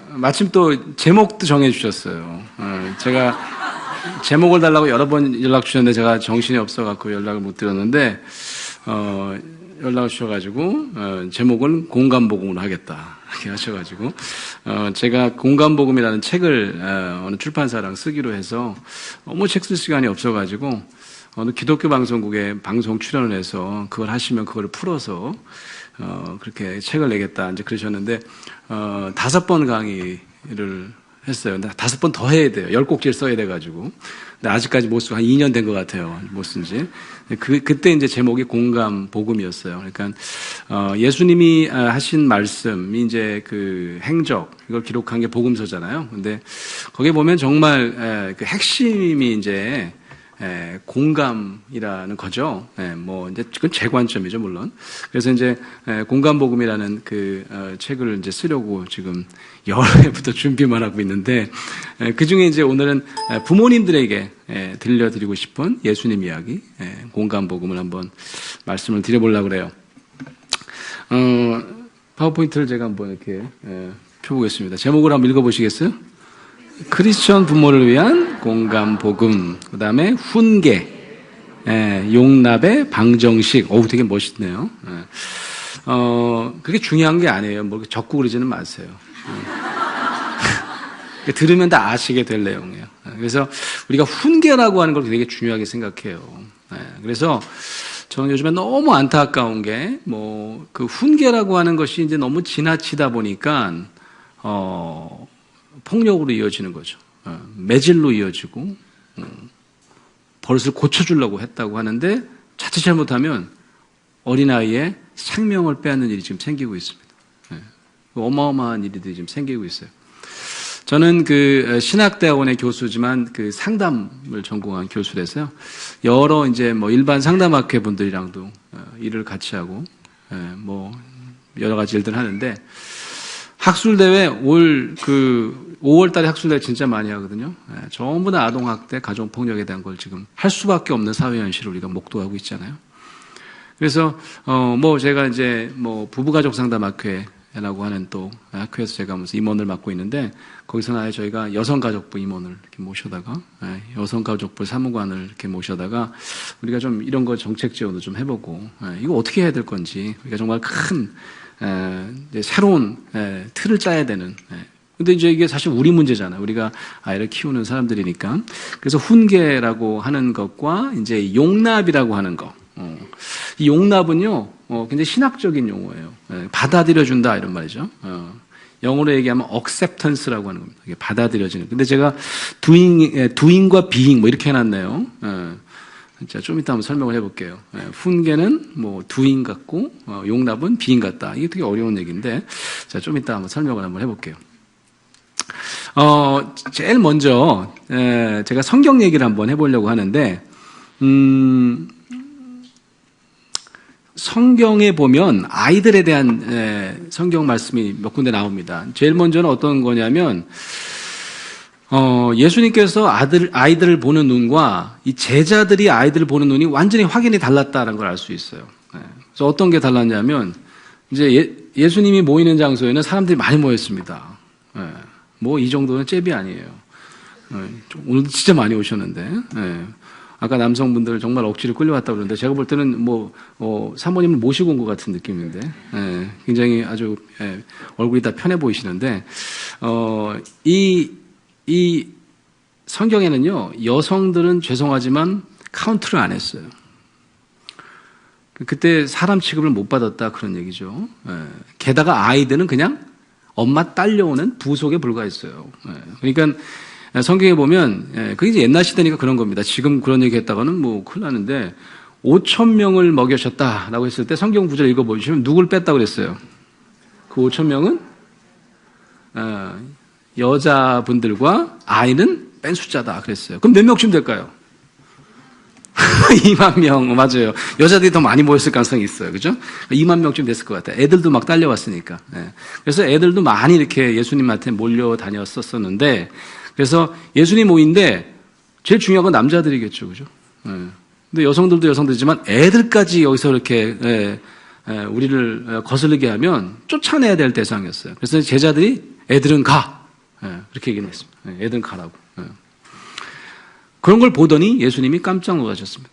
마침 또 제목도 정해주셨어요. 제가 제목을 달라고 여러 번 연락 주셨는데 제가 정신이 없어갖고 연락을 못 드렸는데, 연락을 주셔가지고, 제목은 공감복음으로 하겠다. 이렇게 하셔가지고, 제가 공감복음이라는 책을, 어느 출판사랑 쓰기로 해서, 너무 책 쓸 시간이 없어가지고, 어느 기독교 방송국에 방송 출연을 해서, 그걸 하시면 그걸 풀어서, 그렇게 책을 내겠다. 이제 그러셨는데, 5번 강의를 했어요. 근데 5번 더 해야 돼요. 10곡지를 써야 돼가지고. 근데 아직까지 못 쓰고 한 2년 된 것 같아요. 못 쓴 지. 그때 이제 제목이 공감 복음이었어요. 그러니까, 예수님이 하신 말씀이 이제 그 행적, 이걸 기록한 게 복음서잖아요. 근데 거기에 보면 정말 그 핵심이 이제 공감이라는 거죠. 뭐, 이제, 그건 제 관점이죠, 물론. 그래서 이제, 공감복음이라는 책을 이제 쓰려고 지금 여름부터 준비만 하고 있는데, 그 중에 이제 오늘은 부모님들에게 들려드리고 싶은 예수님 이야기, 공감복음을 한번 말씀을 드려보려고 그래요. 파워포인트를 제가 한번 이렇게, 펴보겠습니다. 제목을 한번 읽어보시겠어요? 크리스천 부모를 위한 공감 복음, 그 다음에 훈계, 용납의 방정식. 어우, 되게 멋있네요. 그게 중요한 게 아니에요. 뭐 적고 그러지는 마세요. 들으면 다 아시게 될 내용이에요. 그래서 우리가 훈계라고 하는 걸 되게 중요하게 생각해요. 그래서 저는 요즘에 너무 안타까운 게, 그 훈계라고 하는 것이 이제 너무 지나치다 보니까, 폭력으로 이어지는 거죠. 매질로 이어지고, 버릇을 고쳐주려고 했다고 하는데, 자칫 잘못하면 어린아이의 생명을 빼앗는 일이 지금 생기고 있습니다. 어마어마한 일들이 지금 생기고 있어요. 저는 신학대학원의 교수지만 상담을 전공한 교수라서요. 여러 이제 일반 상담학회 분들이랑도 일을 같이 하고, 여러 가지 일들 하는데, 학술대회 5월 달에 학술대회 진짜 많이 하거든요. 전부 다 아동학대, 가정폭력에 대한 걸 지금 할 수밖에 없는 사회 현실을 우리가 목도하고 있잖아요. 그래서, 제가 이제 부부가족 상담학회라고 하는 또 학회에서 제가 무슨 임원을 맡고 있는데, 거기서는 아예 저희가 여성가족부 임원을 이렇게 모셔다가, 여성가족부 사무관을 이렇게 모셔다가, 우리가 좀 이런 거 정책 지원도 좀 해보고, 이거 어떻게 해야 될 건지, 우리가 정말 큰, 새로운 틀을 짜야 되는. 근데 이제 이게 사실 우리 문제잖아요. 우리가 아이를 키우는 사람들이니까. 그래서 훈계라고 하는 것과 이제 용납이라고 하는 거. 이 용납은요, 굉장히 신학적인 용어예요. 받아들여준다 이런 말이죠. 영어로 얘기하면 acceptance라고 하는 겁니다. 이게 받아들여지는. 근데 제가 doing과 being 이렇게 해놨네요. 자, 좀 이따 한번 설명을 해볼게요. 훈계는 doing 같고, 용납은 being 같다. 이게 되게 어려운 얘기인데, 자, 좀 이따 한번 설명을 한번 해볼게요. 제일 먼저, 제가 성경 얘기를 한번 해보려고 하는데, 성경에 보면 아이들에 대한 성경 말씀이 몇 군데 나옵니다. 제일 먼저는 어떤 거냐면, 예수님께서 아이들을 보는 눈과 이 제자들이 아이들을 보는 눈이 완전히 확연히 달랐다는 걸 알 수 있어요. 그래서 어떤 게 달랐냐면, 이제 예수님이 모이는 장소에는 사람들이 많이 모였습니다. 이 정도는 잽이 아니에요. 오늘도 진짜 많이 오셨는데, 아까 남성분들 정말 억지로 끌려왔다고 그러는데, 제가 볼 때는 사모님을 모시고 온 것 같은 느낌인데, 굉장히 아주, 얼굴이 다 편해 보이시는데, 이 성경에는요, 여성들은 죄송하지만 카운트를 안 했어요. 그때 사람 취급을 못 받았다 그런 얘기죠. 게다가 아이들은 그냥 엄마 딸려오는 부속에 불과했어요. 그러니까 성경에 보면 그게 이제 옛날 시대니까 그런 겁니다. 지금 그런 얘기 했다가는 큰일 나는데 5,000명을 먹여셨다라고 했을 때 성경 구절 읽어보시면 누굴 뺐다고 그랬어요? 그 5,000명은 여자분들과 아이는 뺀 숫자다 그랬어요. 그럼 몇 명쯤 될까요? 2만 명, 맞아요. 여자들이 더 많이 모였을 가능성이 있어요. 그죠? 2만 명쯤 됐을 것 같아요. 애들도 막 딸려왔으니까. 그래서 애들도 많이 이렇게 예수님한테 몰려다녔었는데, 그래서 예수님 모인데, 제일 중요한 건 남자들이겠죠. 그죠? 근데 여성들도 여성들이지만 애들까지 여기서 이렇게, 우리를 거슬리게 하면 쫓아내야 될 대상이었어요. 그래서 제자들이 애들은 가. 그렇게 얘기를 했습니다. 애들은 가라고. 그런 걸 보더니 예수님이 깜짝 놀라셨습니다.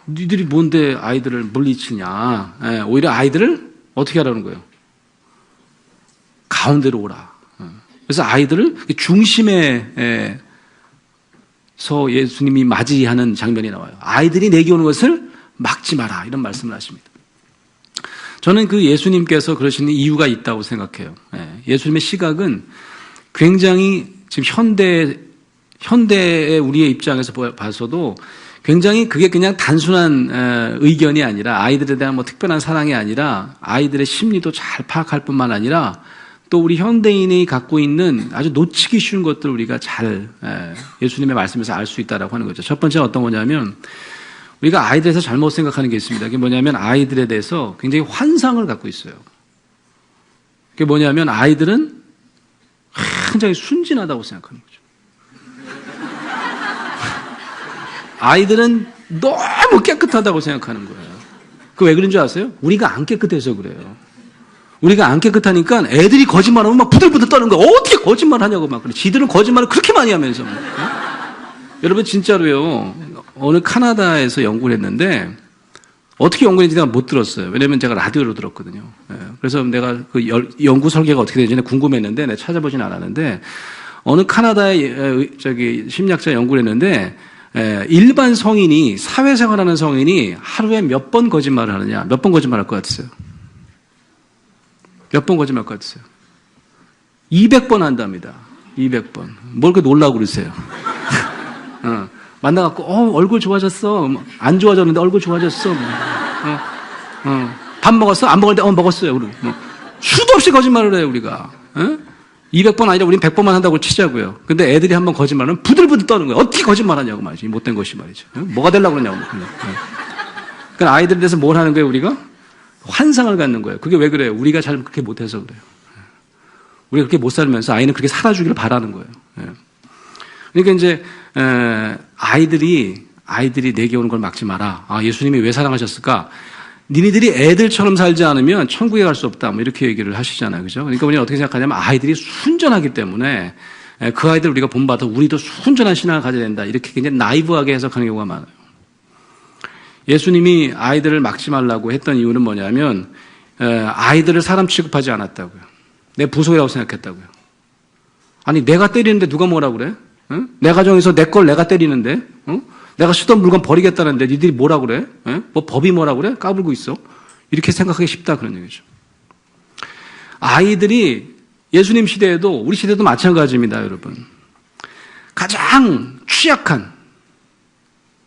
니들이 뭔데 아이들을 물리치냐. 오히려 아이들을 어떻게 하라는 거예요? 가운데로 오라. 그래서 아이들을 중심에서 예수님이 맞이하는 장면이 나와요. 아이들이 내게 오는 것을 막지 마라. 이런 말씀을 하십니다. 저는 그 예수님께서 그러시는 이유가 있다고 생각해요. 예수님의 시각은 굉장히 지금 현대의 우리의 입장에서 봐서도 굉장히 그게 그냥 단순한 의견이 아니라 아이들에 대한 뭐 특별한 사랑이 아니라 아이들의 심리도 잘 파악할 뿐만 아니라 또 우리 현대인이 갖고 있는 아주 놓치기 쉬운 것들을 우리가 잘 예수님의 말씀에서 알 수 있다라고 하는 거죠. 첫 번째는 어떤 거냐면 우리가 아이들에 대해서 잘못 생각하는 게 있습니다. 그게 뭐냐면 아이들에 대해서 굉장히 환상을 갖고 있어요. 그게 뭐냐면 아이들은 굉장히 순진하다고 생각하는 거죠. 아이들은 너무 깨끗하다고 생각하는 거예요. 그 왜 그런 줄 아세요? 우리가 안 깨끗해서 그래요. 우리가 안 깨끗하니까 애들이 거짓말하면 막 부들부들 떠는 거야. 어떻게 거짓말 하냐고 막 그래. 지들은 거짓말을 그렇게 많이 하면서. 여러분 진짜로요. 어느 카나다에서 연구를 했는데 어떻게 연구했는지 내가 못 들었어요. 왜냐면 제가 라디오로 들었거든요. 그래서 내가 그 연구 설계가 어떻게 되는지 궁금했는데 내가 찾아보진 않았는데 어느 카나다의 심리학자 연구를 했는데 일반 성인이 사회생활하는 성인이 하루에 몇 번 거짓말을 하느냐. 몇 번 거짓말할 것 같으세요? 몇 번 거짓말할 것 같으세요? 200번 한답니다. 200번. 뭘 그렇게 놀라고 그러세요? 만나갖고 얼굴 좋아졌어. 안 좋아졌는데 얼굴 좋아졌어. 밥 먹었어? 안 먹을 때 먹었어요. 수도 없이 거짓말을 해요 우리가. 200번 아니라 우린 100번만 한다고 치자고요. 근데 애들이 한번 거짓말하면 부들부들 떠는 거예요. 어떻게 거짓말하냐고 말이지. 못된 것이 말이죠. 뭐가 되려고 그러냐고. 그러니까 아이들에 대해서 뭘 하는 거예요 우리가? 환상을 갖는 거예요. 그게 왜 그래요? 우리가 잘 그렇게 못해서 그래요. 우리가 그렇게 못 살면서 아이는 그렇게 살아주기를 바라는 거예요. 그러니까 이제 아이들이 내게 오는 걸 막지 마라. 예수님이 왜 사랑하셨을까? 니네들이 애들처럼 살지 않으면 천국에 갈 수 없다. 뭐 이렇게 얘기를 하시잖아요. 그죠? 그러니까 우리는 어떻게 생각하냐면 아이들이 순전하기 때문에 그 아이들 우리가 본받아 우리도 순전한 신앙을 가져야 된다. 이렇게 굉장히 나이브하게 해석하는 경우가 많아요. 예수님이 아이들을 막지 말라고 했던 이유는 뭐냐면 아이들을 사람 취급하지 않았다고요. 내 부속이라고 생각했다고요. 아니 내가 때리는데 누가 뭐라고 그래? 내 가정에서 내 걸 내가 때리는데 내가 쓰던 물건 버리겠다는데 니들이 뭐라고 그래? 뭐 법이 뭐라고 그래? 까불고 있어. 이렇게 생각하기 쉽다 그런 얘기죠. 아이들이 예수님 시대에도 우리 시대도 마찬가지입니다. 여러분. 가장 취약한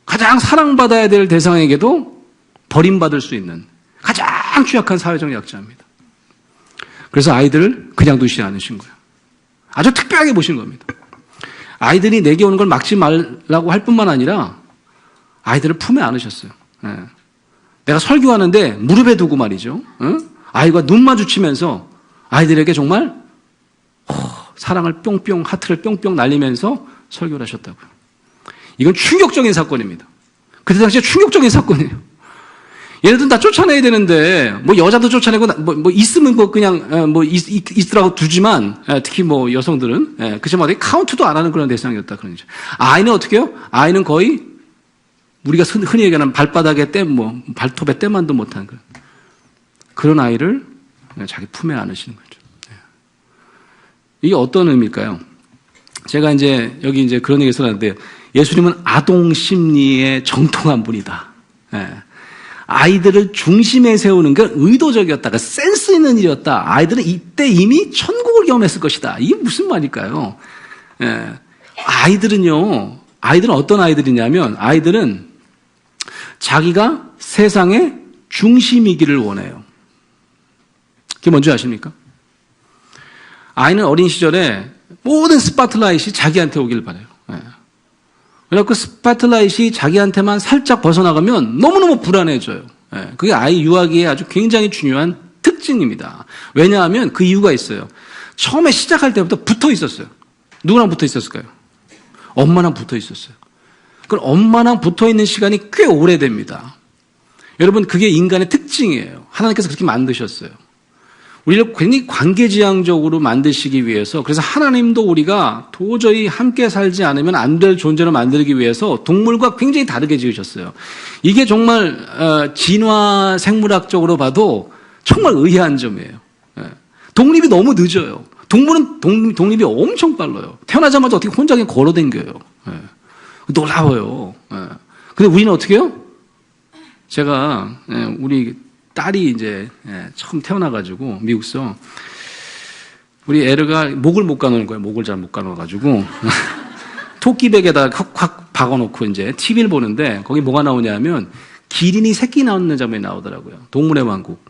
가장 사랑받아야 될 대상에게도 버림받을 수 있는 가장 취약한 사회적 약자입니다. 그래서 아이들을 그냥 두시지 않으신 거예요. 아주 특별하게 보신 겁니다. 아이들이 내게 오는 걸 막지 말라고 할 뿐만 아니라 아이들을 품에 안으셨어요. 내가 설교하는데 무릎에 두고 말이죠. 아이가 눈 마주치면서 아이들에게 정말 사랑을 뿅뿅 하트를 뿅뿅 날리면서 설교를 하셨다고요. 이건 충격적인 사건입니다. 그때 당시에 충격적인 사건이에요. 얘네들은 다 쫓아내야 되는데 뭐 여자도 쫓아내고 뭐 있으면 뭐 그냥 뭐 있으라고 두지만 특히 뭐 여성들은 그치만 어떻게 카운트도 안 하는 그런 대상이었다 그런 거죠. 아이는 어떻게 해요? 아이는 거의 우리가 흔히 얘기하는 발바닥에 발톱에 때만도 못한 그런 아이를 자기 품에 안으시는 거죠. 이게 어떤 의미일까요? 제가 이제 여기 이제 그런 얘기 했었는데 예수님은 아동 심리에 정통한 분이다. 아이들을 중심에 세우는 게 의도적이었다. 센스 있는 일이었다. 아이들은 이때 이미 천국을 경험했을 것이다. 이게 무슨 말일까요? 아이들은 어떤 아이들이냐면 아이들은 자기가 세상의 중심이기를 원해요. 그게 뭔지 아십니까? 아이는 어린 시절에 모든 스파트라이트이 자기한테 오길 바라요. 그래서 그 스파트라이트이 자기한테만 살짝 벗어나가면 너무너무 불안해져요. 그게 아이 유아기에 아주 굉장히 중요한 특징입니다. 왜냐하면 그 이유가 있어요. 처음에 시작할 때부터 붙어 있었어요. 누구랑 붙어 있었을까요? 엄마랑 붙어 있었어요. 그럼 엄마랑 붙어 있는 시간이 꽤 오래됩니다. 여러분, 그게 인간의 특징이에요. 하나님께서 그렇게 만드셨어요. 우리를 굉장히 관계지향적으로 만드시기 위해서, 그래서 하나님도 우리가 도저히 함께 살지 않으면 안 될 존재로 만들기 위해서 동물과 굉장히 다르게 지으셨어요. 이게 정말 진화 생물학적으로 봐도 정말 의아한 점이에요. 독립이 너무 늦어요. 동물은 독립이 엄청 빨라요. 태어나자마자 어떻게 혼자 그냥 걸어댕겨요. 놀라워요. 근데 우리는 어떻게 해요? 제가 우리 딸이 이제 처음 태어나가지고 미국서 우리 애가 목을 못 가누는 거예요. 목을 잘 못 가누어가지고 토끼백에다 확 박아놓고 이제 TV를 보는데 거기 뭐가 나오냐면 기린이 새끼 낳는 장면이 나오더라고요. 동물의 왕국.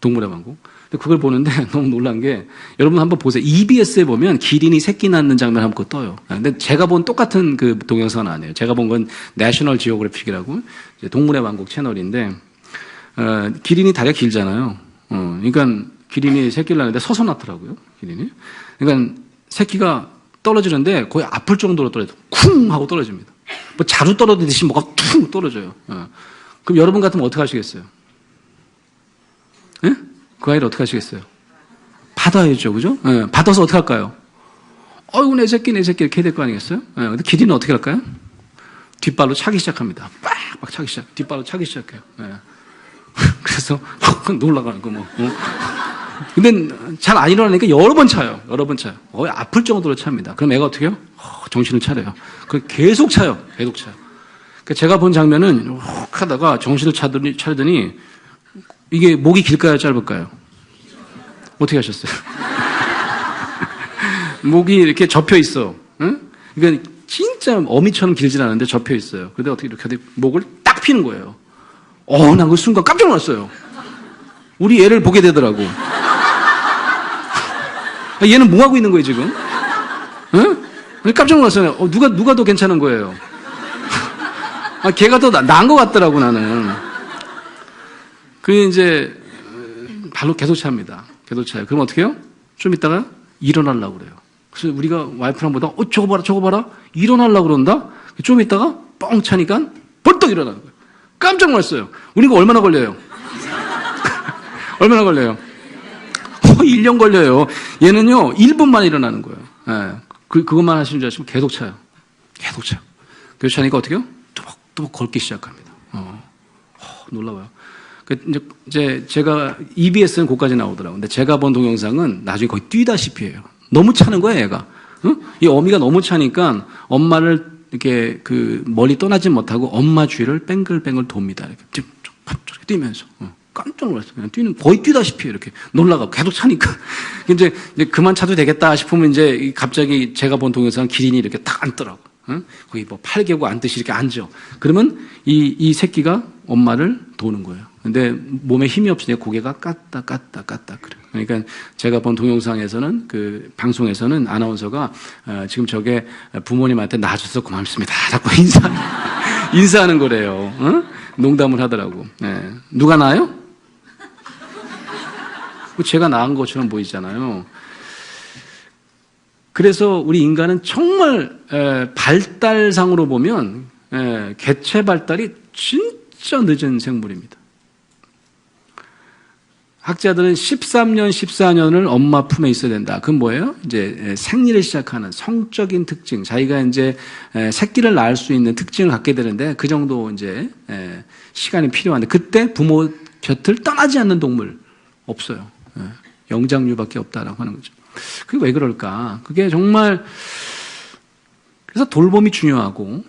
동물의 왕국. 근데 그걸 보는데 너무 놀란 게 여러분 한번 보세요. EBS에 보면 기린이 새끼 낳는 장면 한번 떠요. 근데 제가 본 똑같은 그 동영상은 아니에요. 제가 본 건 내셔널 지오그래픽이라고 동물의 왕국 채널인데 기린이 다리가 길잖아요. 그러니까 기린이 새끼를 낳는데 서서 낳더라고요. 기린이. 그러니까 새끼가 떨어지는데 거의 아플 정도로 떨어져요. 쿵 하고 떨어집니다. 뭐 자루 떨어지듯이 뭐가 툭 떨어져요. 그럼 여러분 같으면 어떻게 하시겠어요? 예? 그 아이를 어떻게 하시겠어요? 받아야죠, 그죠? 받아서 어떻게 할까요? 어이구, 내 새끼 이렇게 해야 될 거 아니겠어요? 근데 기린은 어떻게 할까요? 뒷발로 차기 시작합니다. 빡 차기 시작. 뒷발로 차기 시작해요. 그래서 놀라가는 거 뭐. 근데 잘 안 일어나니까 여러 번 차요. 거의 아플 정도로 찹니다. 그럼 애가 어떻게 해요? 정신을 차려요. 계속 차요. 그러니까 제가 본 장면은 훅 하다가 정신을 차리더니 이게 목이 길까요, 짧을까요? 어떻게 하셨어요? 목이 이렇게 접혀 있어. 응? 그러니까 진짜 어미처럼 길진 않은데 접혀 있어요. 근데 어떻게 이렇게 목을 딱 피는 거예요. 나 그 순간 깜짝 놀랐어요. 우리 애를 보게 되더라고. 얘는 뭐 하고 있는 거예요, 지금? 응? 깜짝 놀랐어요. 누가 더 괜찮은 거예요? 걔가 더 나은 것 같더라고, 나는. 이제, 발로 계속 찹니다. 계속 차요. 그럼 어떻게 해요? 좀 이따가 일어나려고 그래요. 그래서 우리가 와이프랑 보다, 저거 봐라. 일어나려고 그런다? 좀 이따가 뻥 차니까 벌떡 일어나는 거예요. 깜짝 놀랐어요. 우리가 얼마나 걸려요? 얼마나 걸려요? 1년 걸려요. 얘는요, 1분 만에 일어나는 거예요. 그것만 하시는 줄 아시면 계속 차요. 계속 차니까 어떻게 해요? 또박 걷기 시작합니다. 놀라워요. 이제 제가 EBS는 거기까지 나오더라고요. 근데 제가 본 동영상은 나중에 거의 뛰다시피 해요. 너무 차는 거예요, 얘가. 이 어미가 너무 차니까 엄마를 이렇게 멀리 떠나지 못하고 엄마 주위를 뱅글뱅글 돕니다. 이렇게 뛰면서. 깜짝 놀랐어요. 그냥 거의 뛰다시피 이렇게 놀라가고 계속 차니까. 이제 그만 차도 되겠다 싶으면 이제 갑자기 제가 본 동영상은 기린이 이렇게 딱 앉더라고. 거기 뭐 팔 개고 앉듯이 이렇게 앉아. 그러면 이 새끼가 엄마를 도는 거예요. 근데 몸에 힘이 없으니까 고개가 깠다 그래. 그러니까 제가 본 동영상에서는 방송에서는 아나운서가 지금 저게 부모님한테 낳아줘서 고맙습니다. 자꾸 인사하는 거래요. 농담을 하더라고. 누가 낳아요? 제가 낳은 것처럼 보이잖아요. 그래서 우리 인간은 정말 발달상으로 보면 개체 발달이 진짜 늦은 생물입니다. 학자들은 13년, 14년을 엄마 품에 있어야 된다. 그건 뭐예요? 이제 생리를 시작하는 성적인 특징, 자기가 이제 새끼를 낳을 수 있는 특징을 갖게 되는데 그 정도 이제 시간이 필요한데 그때 부모 곁을 떠나지 않는 동물 없어요. 영장류밖에 없다라고 하는 거죠. 그게 왜 그럴까? 그게 정말 그래서 돌봄이 중요하고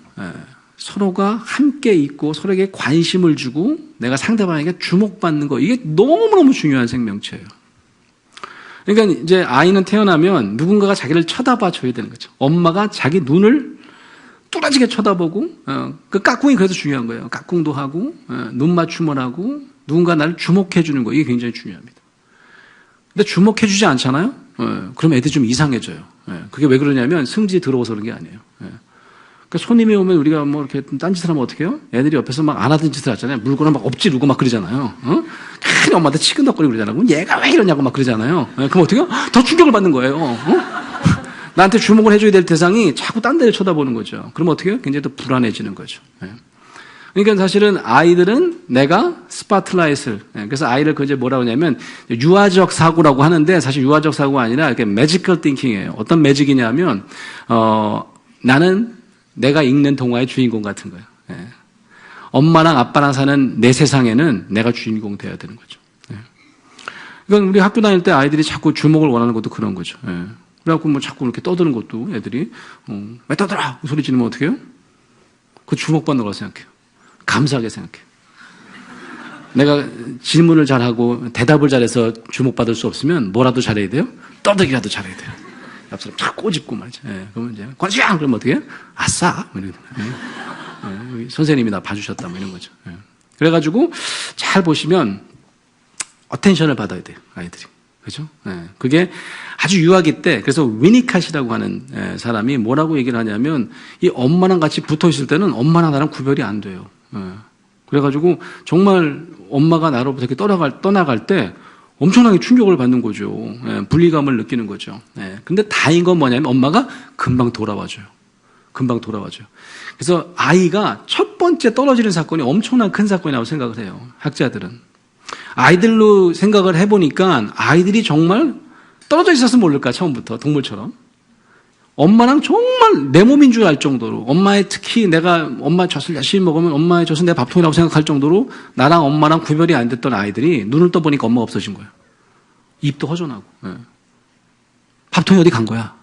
서로가 함께 있고 서로에게 관심을 주고 내가 상대방에게 주목받는 거 이게 너무너무 중요한 생명체예요. 그러니까 이제 아이는 태어나면 누군가가 자기를 쳐다봐 줘야 되는 거죠. 엄마가 자기 눈을 뚜라지게 쳐다보고 그 까꿍이 그래서 중요한 거예요. 까꿍도 하고 눈 맞춤을 하고 누군가 나를 주목해 주는 거 이게 굉장히 중요합니다. 근데 주목해 주지 않잖아요? 그럼 애들이 좀 이상해져요. 그게 왜 그러냐면 승질이 들어와서 그런 게 아니에요. 그러니까 손님이 오면 우리가 뭐 이렇게 딴짓을 하면 어떻게 해요? 애들이 옆에서 막 안 하던 짓을 하잖아요. 물건을 막 엎지르고 막 그러잖아요. 괜히 엄마한테 치근덕거리고 그러잖아요. 그럼 얘가 왜 이러냐고 막 그러잖아요. 그럼 어떻게 해요? 더 충격을 받는 거예요. 나한테 주목을 해줘야 될 대상이 자꾸 딴 데를 쳐다보는 거죠. 그럼 어떻게 해요? 굉장히 더 불안해지는 거죠. 그러니까 사실은 아이들은 내가 스파트라이트를, 그래서 아이를 그제 뭐라고 하냐면 유아적 사고라고 하는데 사실 유아적 사고가 아니라 이렇게 매지컬 띵킹이에요. 어떤 매직이냐면, 나는 내가 읽는 동화의 주인공 같은 거예요. 엄마랑 아빠랑 사는 내 세상에는 내가 주인공 되어야 되는 거죠. 그러니까 우리 학교 다닐 때 아이들이 자꾸 주목을 원하는 것도 그런 거죠. 그래갖고 뭐 자꾸 이렇게 떠드는 것도 애들이, 왜 떠들어? 소리 지르면 어떻게 해요? 그 주목받는 거라고 생각해요. 감사하게 생각해요. 내가 질문을 잘하고 대답을 잘해서 주목받을 수 없으면 뭐라도 잘해야 돼요? 떠들기라도 잘해야 돼요. 옆 사람 쫙 꼬집고 말이죠. 그러면 이제, 관수야! 그러면 어떻게 해요? 아싸! 뭐 이런, 선생님이 나 봐주셨다, 뭐 이런 거죠. 그래가지고 잘 보시면 어텐션을 받아야 돼요, 아이들이. 그죠? 그게 아주 유아기 때, 그래서 위니캇이라고 하는 사람이 뭐라고 얘기를 하냐면, 이 엄마랑 같이 붙어 있을 때는 엄마랑 나랑 구별이 안 돼요. 그래가지고 정말 엄마가 나로부터 이렇게 떠나갈 때 엄청나게 충격을 받는 거죠. 분리감을 느끼는 거죠. 근데 다행인 건 뭐냐면 엄마가 금방 돌아와줘요. 금방 돌아와줘요. 그래서 아이가 첫 번째 떨어지는 사건이 엄청난 큰 사건이라고 생각을 해요. 학자들은. 아이들로 생각을 해보니까 아이들이 정말 떨어져 있었으면 모를까, 처음부터. 동물처럼. 엄마랑 정말 내 몸인 줄 알 정도로, 엄마의 특히 내가 엄마 젖을 열심히 먹으면 엄마의 젖은 내 밥통이라고 생각할 정도로 나랑 엄마랑 구별이 안 됐던 아이들이 눈을 떠보니까 엄마가 없어진 거예요. 입도 허전하고. 밥통이 어디 간 거야?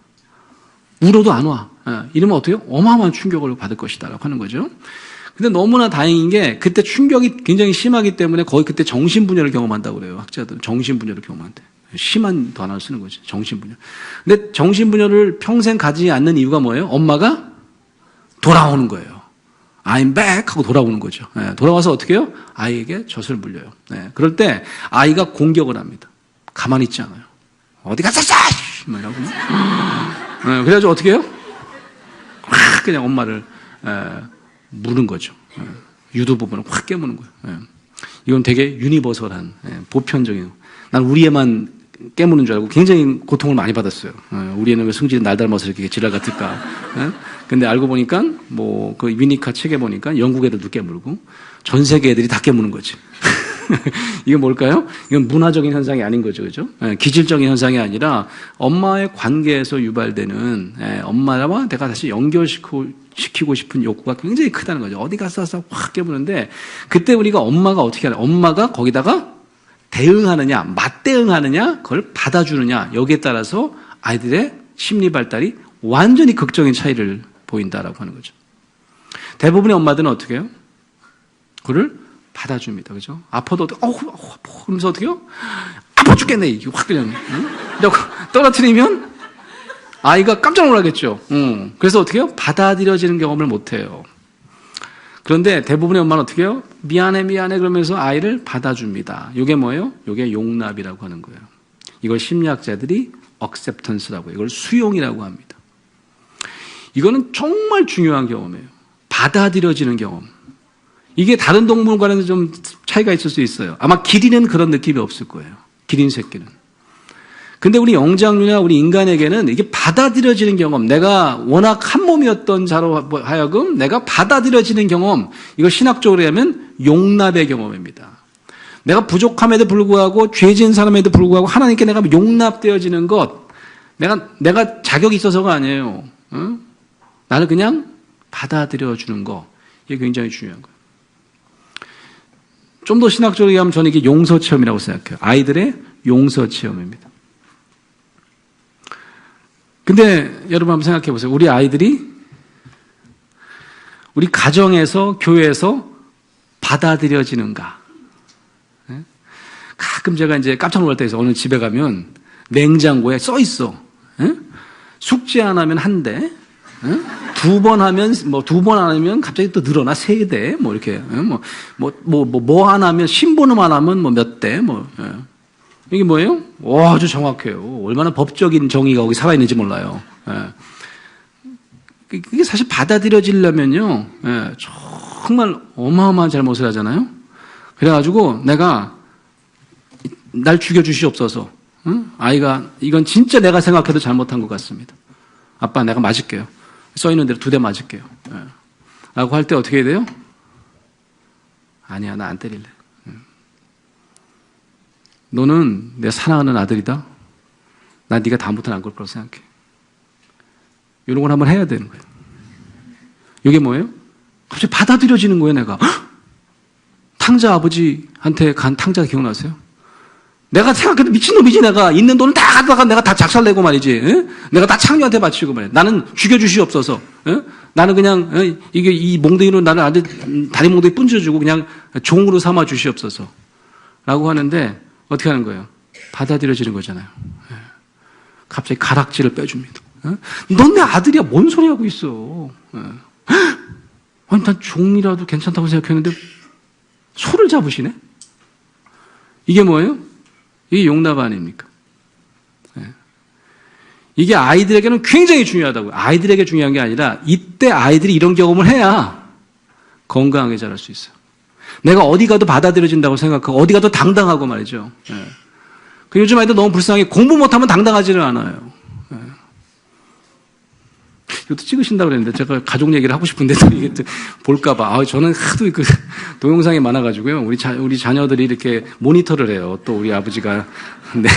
울어도 안 와. 이러면 어떻게 해요? 어마어마한 충격을 받을 것이다 라고 하는 거죠. 근데 너무나 다행인 게 그때 충격이 굉장히 심하기 때문에 거의 그때 정신분열을 경험한다고 그래요. 학자들. 정신분열을 경험한대. 심한 단어를 쓰는 거지. 정신분열. 근데 정신분열을 평생 가지지 않는 이유가 뭐예요? 엄마가 돌아오는 거예요. I'm back 하고 돌아오는 거죠. 돌아와서 어떻게 해요? 아이에게 젖을 물려요. 그럴 때 아이가 공격을 합니다. 가만히 있지 않아요. 어디 갔었어? 뭐 이러고. 그래가지고 어떻게 해요? 확 그냥 엄마를 무는 거죠. 유두 부분을 확 깨무는 거예요. 이건 되게 유니버설한 보편적인. 난 우리 애만 깨무는 줄 알고 굉장히 고통을 많이 받았어요. 우리 애는 왜 성질이 날 닮아서 이렇게 지랄 같을까. 근데 알고 보니까 뭐 그 위니카 책에 보니까 영국 애들도 깨물고 전 세계 애들이 다 깨무는 거지. 이건 뭘까요? 이건 문화적인 현상이 아닌 거죠. 그죠? 기질적인 현상이 아니라 엄마의 관계에서 유발되는 엄마와 내가 다시 연결시키고 싶은 욕구가 굉장히 크다는 거죠. 어디 가서 확 깨무는데 그때 우리가 엄마가 어떻게 하냐. 엄마가 거기다가 대응하느냐, 맞대응하느냐, 그걸 받아주느냐, 여기에 따라서 아이들의 심리 발달이 완전히 극적인 차이를 보인다라고 하는 거죠. 대부분의 엄마들은 어떻게 해요? 그걸 받아줍니다. 그죠? 아파도, 그러면서 어떻게 해요? 아파 죽겠네. 이게 확 그냥, 떨어뜨리면 아이가 깜짝 놀라겠죠. 그래서 어떻게 해요? 받아들여지는 경험을 못 해요. 그런데 대부분의 엄마는 어떻게 해요? 미안해 그러면서 아이를 받아줍니다. 이게 뭐예요? 이게 용납이라고 하는 거예요. 이걸 심리학자들이 acceptance라고 해요. 이걸 수용이라고 합니다. 이거는 정말 중요한 경험이에요. 받아들여지는 경험. 이게 다른 동물과는 좀 차이가 있을 수 있어요. 아마 기린은 그런 느낌이 없을 거예요. 기린 새끼는. 근데 우리 영장류나 우리 인간에게는 이게 받아들여지는 경험, 내가 워낙 한 몸이었던 자로 하여금 내가 받아들여지는 경험, 이거 신학적으로 하면 용납의 경험입니다. 내가 부족함에도 불구하고 죄진 사람에도 불구하고 하나님께 내가 용납되어지는 것, 내가 자격이 있어서가 아니에요. 나를 그냥 받아들여주는 거, 이게 굉장히 중요한 거예요. 좀 더 신학적으로 얘기하면 저는 이게 용서 체험이라고 생각해요. 아이들의 용서 체험입니다. 근데 여러분 한번 생각해 보세요. 우리 아이들이 우리 가정에서 교회에서 받아들여지는가? 가끔 제가 이제 깜짝 놀랄 때에서 어느 집에 가면 냉장고에 써 있어. 숙제 안 하면 한 대. 두 번 하면 두 번 안 하면 갑자기 또 늘어나 3대. 뭐 이렇게 뭐 안 하면 신부름 안 하면 몇 대. 이게 뭐예요? 와, 아주 정확해요. 얼마나 법적인 정의가 거기 살아있는지 몰라요. 이게 사실 받아들여지려면요, 정말 어마어마한 잘못을 하잖아요? 그래가지고 내가 날 죽여주시옵소서. 아이가 이건 진짜 내가 생각해도 잘못한 것 같습니다. 아빠 내가 맞을게요. 써있는 대로 2대 맞을게요. 라고 할 때 어떻게 해야 돼요? 아니야, 나 안 때릴래. 너는 내 사랑하는 아들이다. 난 네가 다음부터는 안 그럴 거라고 생각해. 이런 걸 한번 해야 되는 거예요. 이게 뭐예요? 갑자기 받아들여지는 거예요, 내가. 헉! 탕자 아버지한테 간 탕자 기억나세요? 내가 생각해도 미친놈이지, 내가. 있는 돈을 다 가져다가 내가 다 작살내고 말이지. 에? 내가 다 창녀한테 바치고 말이야. 나는 죽여주시옵소서. 에? 나는 그냥, 이게 이 몽둥이로 나를 아주 다리 몽둥이 분져주고 그냥 종으로 삼아 주시옵소서. 라고 하는데, 어떻게 하는 거예요? 받아들여지는 거잖아요. 에? 갑자기 가락지를 빼줍니다. 넌 내 아들이야. 뭔 소리 하고 있어. 에? 아니, 난 종이라도 괜찮다고 생각했는데, 소를 잡으시네? 이게 뭐예요? 이게 용납 아닙니까? 네. 이게 아이들에게는 굉장히 중요하다고요. 아이들에게 중요한 게 아니라 이때 아이들이 이런 경험을 해야 건강하게 자랄 수 있어요. 내가 어디 가도 받아들여진다고 생각하고 어디 가도 당당하고 말이죠. 네. 그 요즘 아이들 너무 불쌍해. 공부 못하면 당당하지는 않아요. 네. 이것도 찍으신다고 그랬는데 제가 가족 얘기를 하고 싶은데 또 이게 또 볼까봐. 저는 하도 그 동영상이 많아가지고요. 우리 자녀들이 이렇게 모니터를 해요. 또 우리 아버지가. 네.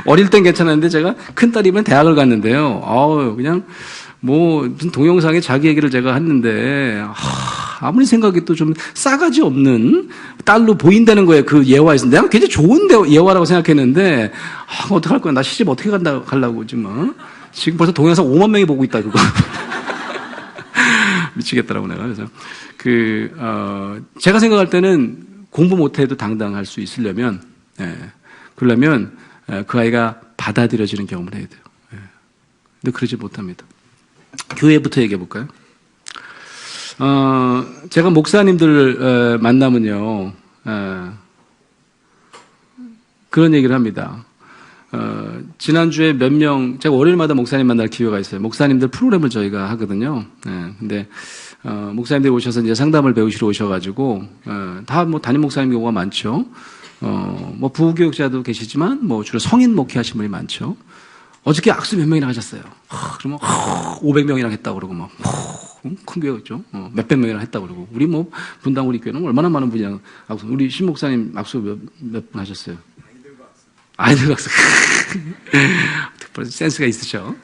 어릴 땐 괜찮았는데 제가 큰딸이면 대학을 갔는데요. 그냥 뭐 무슨 동영상에 자기 얘기를 제가 했는데 아무리 생각해도 좀 싸가지 없는 딸로 보인다는 거예요. 그 예화에서. 내가 굉장히 좋은 예화라고 생각했는데 어떡할 거야. 나 시집 어떻게 가려고 지금. 지금 벌써 동영상 5만 명이 보고 있다, 그거. 미치겠더라고, 내가. 그래서, 제가 생각할 때는 공부 못해도 당당할 수 있으려면, 그러려면, 그 아이가 받아들여지는 경험을 해야 돼요. 근데 그러지 못합니다. 교회부터 얘기해 볼까요? 제가 목사님들, 만나면요, 그런 얘기를 합니다. 지난주에 제가 월요일마다 목사님 만날 기회가 있어요. 목사님들 프로그램을 저희가 하거든요. 근데, 목사님들이 오셔서 이제 상담을 배우시러 오셔가지고, 다 뭐 담임 목사님 경우가 많죠. 뭐 부교육자도 계시지만, 뭐 주로 성인 목회하신 분이 많죠. 어저께 악수 몇 명이나 하셨어요. 그러면, 500명이나 했다고 그러고, 막, 큰 교회였죠. 몇백 명이나 했다고 그러고. 우리 뭐, 분당 우리 교회는 얼마나 많은 분이야. 악수. 우리 신 목사님 악수 몇 분 하셨어요? 아이들 박수. 특별히 센스가 있으셔.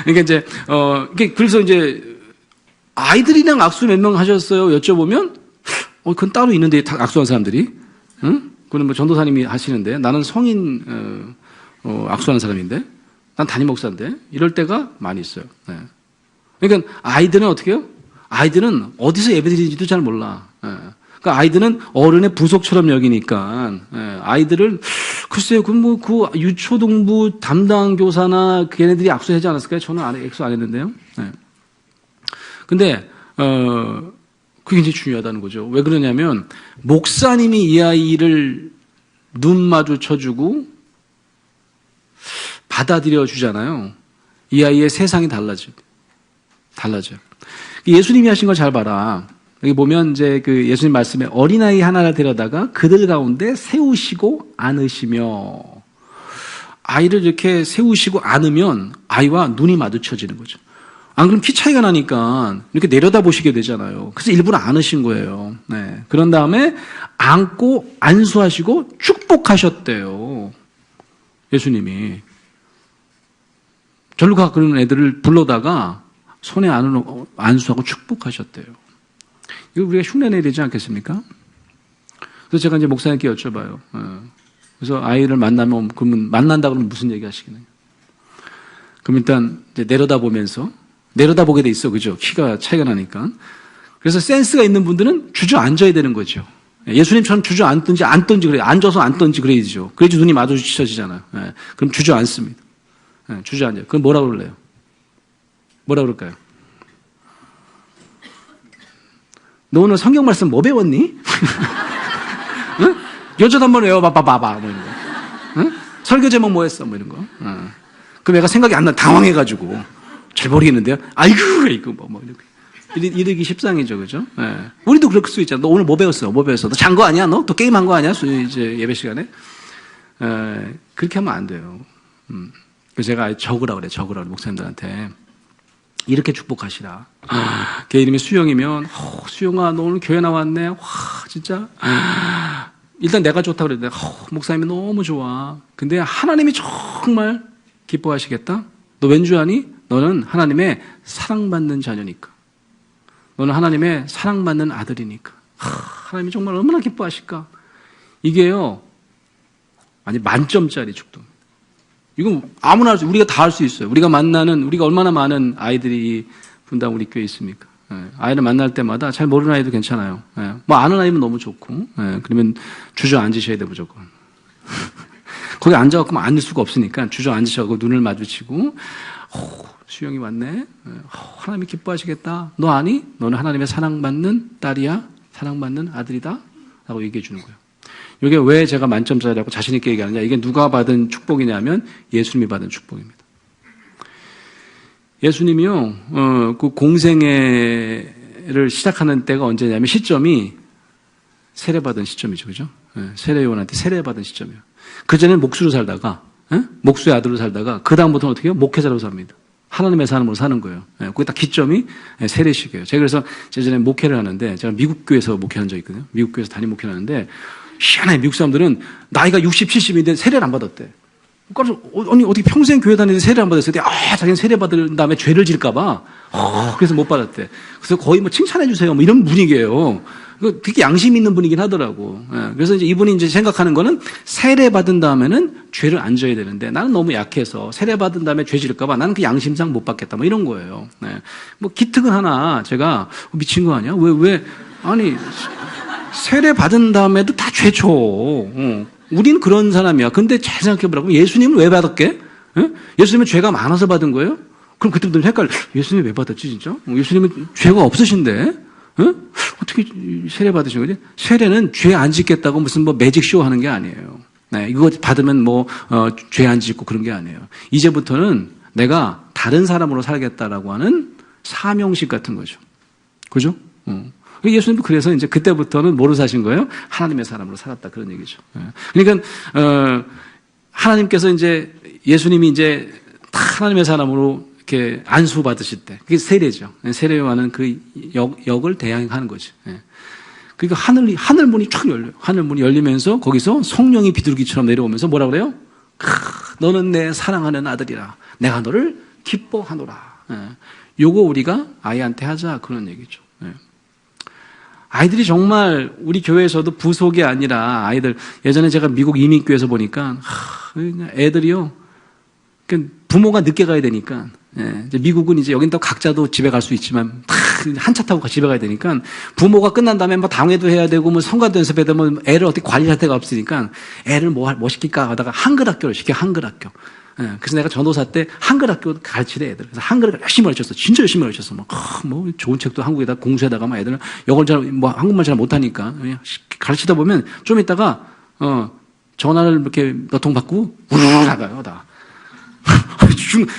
그러니까 이제, 그래서 이제, 아이들이랑 악수 몇 명 하셨어요? 여쭤보면, 그건 따로 있는데, 악수한 사람들이. 응? 그건 뭐 전도사님이 하시는데, 나는 성인, 악수하는 사람인데, 난 담임 목사인데, 이럴 때가 많이 있어요. 네. 그러니까 아이들은 어떻게 해요? 아이들은 어디서 예배드리는지도 잘 몰라. 그러니까 아이들은 어른의 부속처럼 여기니까, 아이들을, 글쎄요, 그 유초등부 담당 교사나 걔네들이 악수하지 않았을까요? 저는 악수 안 했는데요. 근데, 그게 이제 중요하다는 거죠. 왜 그러냐면, 목사님이 이 아이를 눈 마주쳐주고, 받아들여 주잖아요. 이 아이의 세상이 달라져요. 예수님이 하신 걸 잘 봐라. 여기 보면 이제 그 예수님 말씀에 어린아이 하나를 데려다가 그들 가운데 세우시고 안으시며, 아이를 이렇게 세우시고 안으면 아이와 눈이 마주쳐지는 거죠. 안 그러면 키 차이가 나니까 이렇게 내려다 보시게 되잖아요. 그래서 일부러 안으신 거예요. 네. 그런 다음에 안고 안수하시고 축복하셨대요. 예수님이. 절로 가 그런 애들을 불러다가 손에 안수하고 축복하셨대요. 이거 우리가 흉내내야 되지 않겠습니까? 그래서 제가 이제 목사님께 여쭤봐요. 그래서 아이를 만나면, 그러면 만난다 그러면 무슨 얘기 하시겠나요? 그럼 일단 이제 내려다보게 돼 있어. 그죠? 키가 차이가 나니까. 그래서 센스가 있는 분들은 주저앉아야 되는 거죠. 예수님처럼 주저앉든지 그래요. 앉아서 앉든지 그래야죠. 그래야지 눈이 마주쳐지잖아요. 그럼 주저앉습니다. 주저앉아요. 그럼 뭐라고 그럴래요? 뭐라 그럴까요? 너 오늘 성경 말씀 뭐 배웠니? 응? 요절 한번 외워봐봐. 뭐 이런 거. 응? 설교 제목 뭐 했어? 뭐 이런 거. 그럼 애가 생각이 안 나. 당황해가지고. 잘 모르겠는데요? 아이고, 이거 뭐 이렇게. 이러기 십상이죠. 그죠? 네. 우리도 그럴 수 있잖아. 너 오늘 뭐 배웠어? 너 잔 거 아니야? 너? 또 게임한 거 아니야? 이제 예배 시간에? 그렇게 하면 안 돼요. 그래서 제가 적으라고 그래. 목사님들한테. 이렇게 축복하시라. 걔 이름이 수영이면 수영아 너 오늘 교회 나왔네. 와 진짜 일단 내가 좋다고 그랬는데 목사님이 너무 좋아. 근데 하나님이 정말 기뻐하시겠다. 너 왠 줄 아니? 너는 하나님의 사랑받는 자녀니까. 너는 하나님의 사랑받는 아들이니까. 하나님이 정말 얼마나 기뻐하실까. 이게요 아니 만점짜리 축복. 이건 아무나 할 수, 우리가 다 할 수 있어요. 우리가 얼마나 많은 아이들이 분당 우리 교회에 있습니까? 아이를 만날 때마다 잘 모르는 아이도 괜찮아요. 뭐 아는 아이면 너무 좋고, 그러면 주저앉으셔야 돼, 무조건. 거기 앉아갖고 앉을 수가 없으니까 주저앉으셔갖고 눈을 마주치고, 수영이 왔네? 하나님이 기뻐하시겠다. 너 아니? 너는 하나님의 사랑받는 딸이야? 사랑받는 아들이다? 라고 얘기해 주는 거예요. 이게 왜 제가 만점짜리라고 자신있게 얘기하느냐. 이게 누가 받은 축복이냐면 예수님이 받은 축복입니다. 예수님이요, 그 공생애를 시작하는 때가 언제냐면 시점이 세례받은 시점이죠. 그죠? 세례 요한한테 세례받은 시점이에요. 그전에는 목수로 살다가, 목수의 아들로 살다가, 그다음부터는 어떻게 해요? 목회자로 삽니다. 하나님의 사람으로 사는 거예요. 거기 딱 기점이 세례식이에요. 제가 그래서 예전에 목회를 하는데, 제가 미국 교회에서 목회한 적이 있거든요. 미국 교회에서 담임 목회를 하는데, 희한해. 미국 사람들은 나이가 60, 70인데 세례를 안 받았대. 그래서 아니 어떻게 평생 교회 다니는데 세례를 안 받았을 때 자기는 세례 받은 다음에 죄를 질까봐 그래서 못 받았대. 그래서 거의 뭐 칭찬해 주세요 뭐 이런 분위기예요. 되게 양심 있는 분이긴 하더라고. 그래서 이제 이분이 이제 생각하는 거는 세례 받은 다음에는 죄를 안 져야 되는데 나는 너무 약해서 세례 받은 다음에 죄 질까봐 나는 그 양심상 못 받겠다 뭐 이런 거예요. 뭐 기특은 하나 제가 미친 거 아니야? 왜 아니 세례 받은 다음에도 다 죄죠. 우리는 그런 사람이야. 근데 잘 생각해보라고. 예수님은 왜 받았게? 예수님은 죄가 많아서 받은 거예요? 그럼 그때부터 헷갈려. 예수님이 왜 받았지, 진짜? 예수님은 죄가 없으신데? 어떻게 세례 받으신 거지? 세례는 죄 안 짓겠다고 무슨 뭐 매직쇼 하는 게 아니에요. 네, 이거 받으면 뭐, 죄 안 짓고 그런 게 아니에요. 이제부터는 내가 다른 사람으로 살겠다라고 하는 사명식 같은 거죠. 그죠? 예수님도 그래서 이제 그때부터는 뭐로 사신 거예요? 하나님의 사람으로 살았다. 그런 얘기죠. 그러니까, 하나님께서 이제 예수님이 이제 다 하나님의 사람으로 이렇게 안수받으실 때, 그게 세례죠. 세례와는 그 역을 대항하는 거죠. 그러니까 하늘문이 쫙 열려요. 하늘문이 열리면서 거기서 성령이 비둘기처럼 내려오면서 뭐라 그래요? 너는 내 사랑하는 아들이라. 내가 너를 기뻐하노라. 요거 우리가 아이한테 하자. 그런 얘기죠. 아이들이 정말 우리 교회에서도 부속이 아니라 아이들 예전에 제가 미국 이민교회에서 보니까 애들이요 부모가 늦게 가야 되니까 이제 미국은 이제 여긴 또 각자도 집에 갈 수 있지만 한 차 타고 집에 가야 되니까 부모가 끝난 다음에 뭐 당회도 해야 되고 뭐 성가도 연습해야 되고 뭐 애를 어떻게 관리할 데가 없으니까 애를 뭐 시킬까 하다가 한글 학교를 시켜. 한글 학교. 그래서 내가 전도사 때 한글 학교 가르치래 애들. 그래서 한글을 열심히 가르쳤어. 진짜 열심히 가르쳤어. 뭐 좋은 책도 한국에다 공수에다가 막 애들은 영어를 한국말 잘 못하니까 그냥 가르치다 보면 좀 있다가 전화를 이렇게 몇 통 받고 우르르 나가요 다.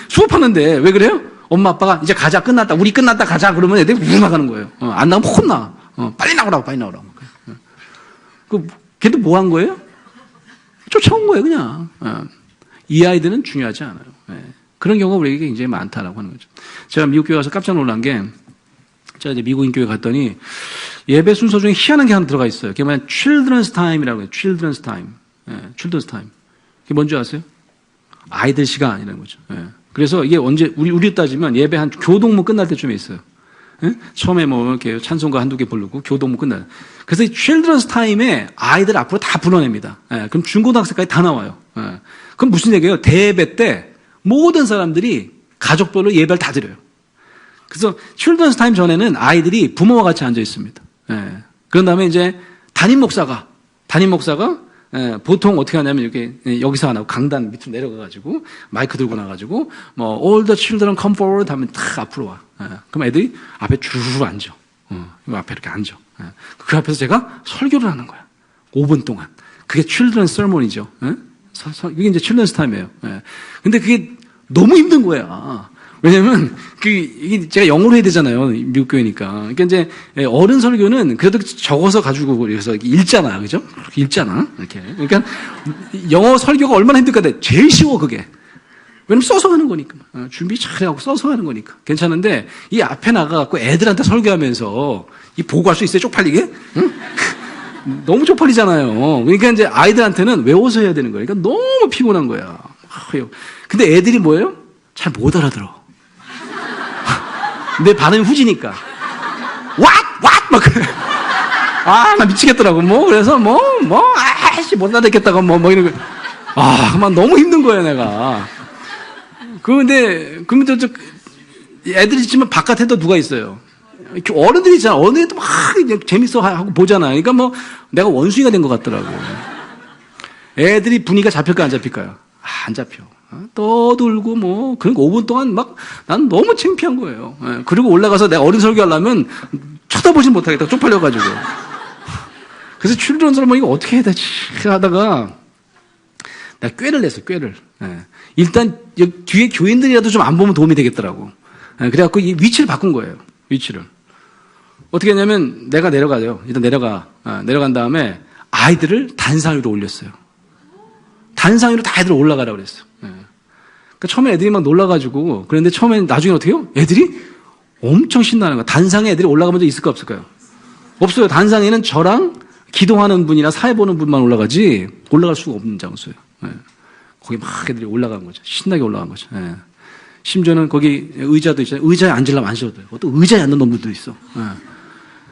수업하는데 왜 그래요? 엄마 아빠가 이제 가자 끝났다. 우리 끝났다 가자 그러면 애들이 우르르 나가는 거예요. 안 나오면 혼나. 빨리 나오라고 빨리 나오라고. 걔도 뭐 한 거예요? 쫓아온 거예요 그냥. 이 아이들은 중요하지 않아요. 그런 경우가 우리에게 굉장히 많다라고 하는 거죠. 제가 미국 교회 가서 깜짝 놀란 게, 제가 이제 미국인 교회 갔더니 예배 순서 중에 희한한 게 하나 들어가 있어요. 그게 뭐냐, children's time이라고 해요. children's time. children's time. 그게 뭔지 아세요? 아이들 시간이라는 거죠. 그래서 이게 언제, 우리 따지면 예배 한 교동문 끝날 때쯤에 있어요. 처음에 뭐 이렇게 찬송가 한두 개 부르고 교동문 끝나요. 그래서 이 children's time에 아이들 앞으로 다 불러냅니다. 그럼 중고등학생까지 다 나와요. 그럼 무슨 얘기예요? 대예배 때 모든 사람들이 가족별로 예배를 다 드려요. 그래서 children's time 전에는 아이들이 부모와 같이 앉아 있습니다. 그런 다음에 이제 담임 목사가 보통 어떻게 하냐면 이렇게 여기서 안 하고 강단 밑으로 내려가가지고 마이크 들고 나가지고 뭐 all the children come forward 하면 탁 앞으로 와. 그럼 애들이 앞에 주르르 앉아. 앞에 이렇게 앉아. 그 앞에서 제가 설교를 하는 거야. 5분 동안. 그게 children's sermon이죠. 이게 이제 children's time이에요. 근데 그게 너무 힘든 거야. 왜냐면, 이게 제가 영어로 해야 되잖아요. 미국 교회니까. 그러니까 이제 어른 설교는 그래도 적어서 가지고 그래서 읽잖아. 그죠? 읽잖아. 이렇게. 그러니까 영어 설교가 얼마나 힘들까? 제일 쉬워, 그게. 왜냐면 써서 하는 거니까. 준비 잘해갖고 써서 하는 거니까. 괜찮은데, 이 앞에 나가갖고 애들한테 설교하면서, 이 보고 할 수 있어요? 쪽팔리게? 응? 너무 쪽팔리잖아요. 그러니까 이제 아이들한테는 외워서 해야 되는 거예요. 그러니까 너무 피곤한 거야. 근데 애들이 뭐예요? 잘 못 알아들어. 내 발음이 후지니까. What? 막 그래. 나 미치겠더라고. 그래서 아씨, 못 알아듣겠다고, 이런 거. 그만 너무 힘든 거야, 내가. 그런데 애들이 있지만 바깥에도 누가 있어요? 어른들이 있잖아. 어른들도 막 재밌어 하고 보잖아. 그러니까 내가 원숭이가 된 것 같더라고. 애들이 분위기가 잡힐까, 안 잡힐까요? 안 잡혀. 떠들고 그런 거 5분 동안 난 너무 창피한 거예요. 그리고 올라가서 내가 어린 설교하려면 쳐다보진 못하겠다. 쪽팔려가지고. 그래서 출전 설명 이거 어떻게 해야 되지? 하다가 내가 꾀를 냈어, 꾀를. 일단 뒤에 교인들이라도 좀 안 보면 도움이 되겠더라고. 그래갖고 이 위치를 바꾼 거예요. 위치를. 어떻게 했냐면 내가 내려가요. 일단 내려간 다음에 아이들을 단상 위로 올렸어요. 단상 위로 다 애들 올라가라고 그랬어. 그러니까 처음에 애들이 막 놀라가지고 그런데 나중에 어떻게 해요? 애들이 엄청 신나는 거야. 단상에 애들이 올라가본 적 있을까 없을까요? 없어요. 단상에는 저랑 기도하는 분이나 사회 보는 분만 올라가지 올라갈 수가 없는 장소예요. 거기 막 애들이 올라간 거죠. 신나게 올라간 거죠. 심지어는 거기 의자도 있잖아요. 의자에 앉으려면 앉으셔도 돼요. 또 의자에 앉는 놈들도 있어.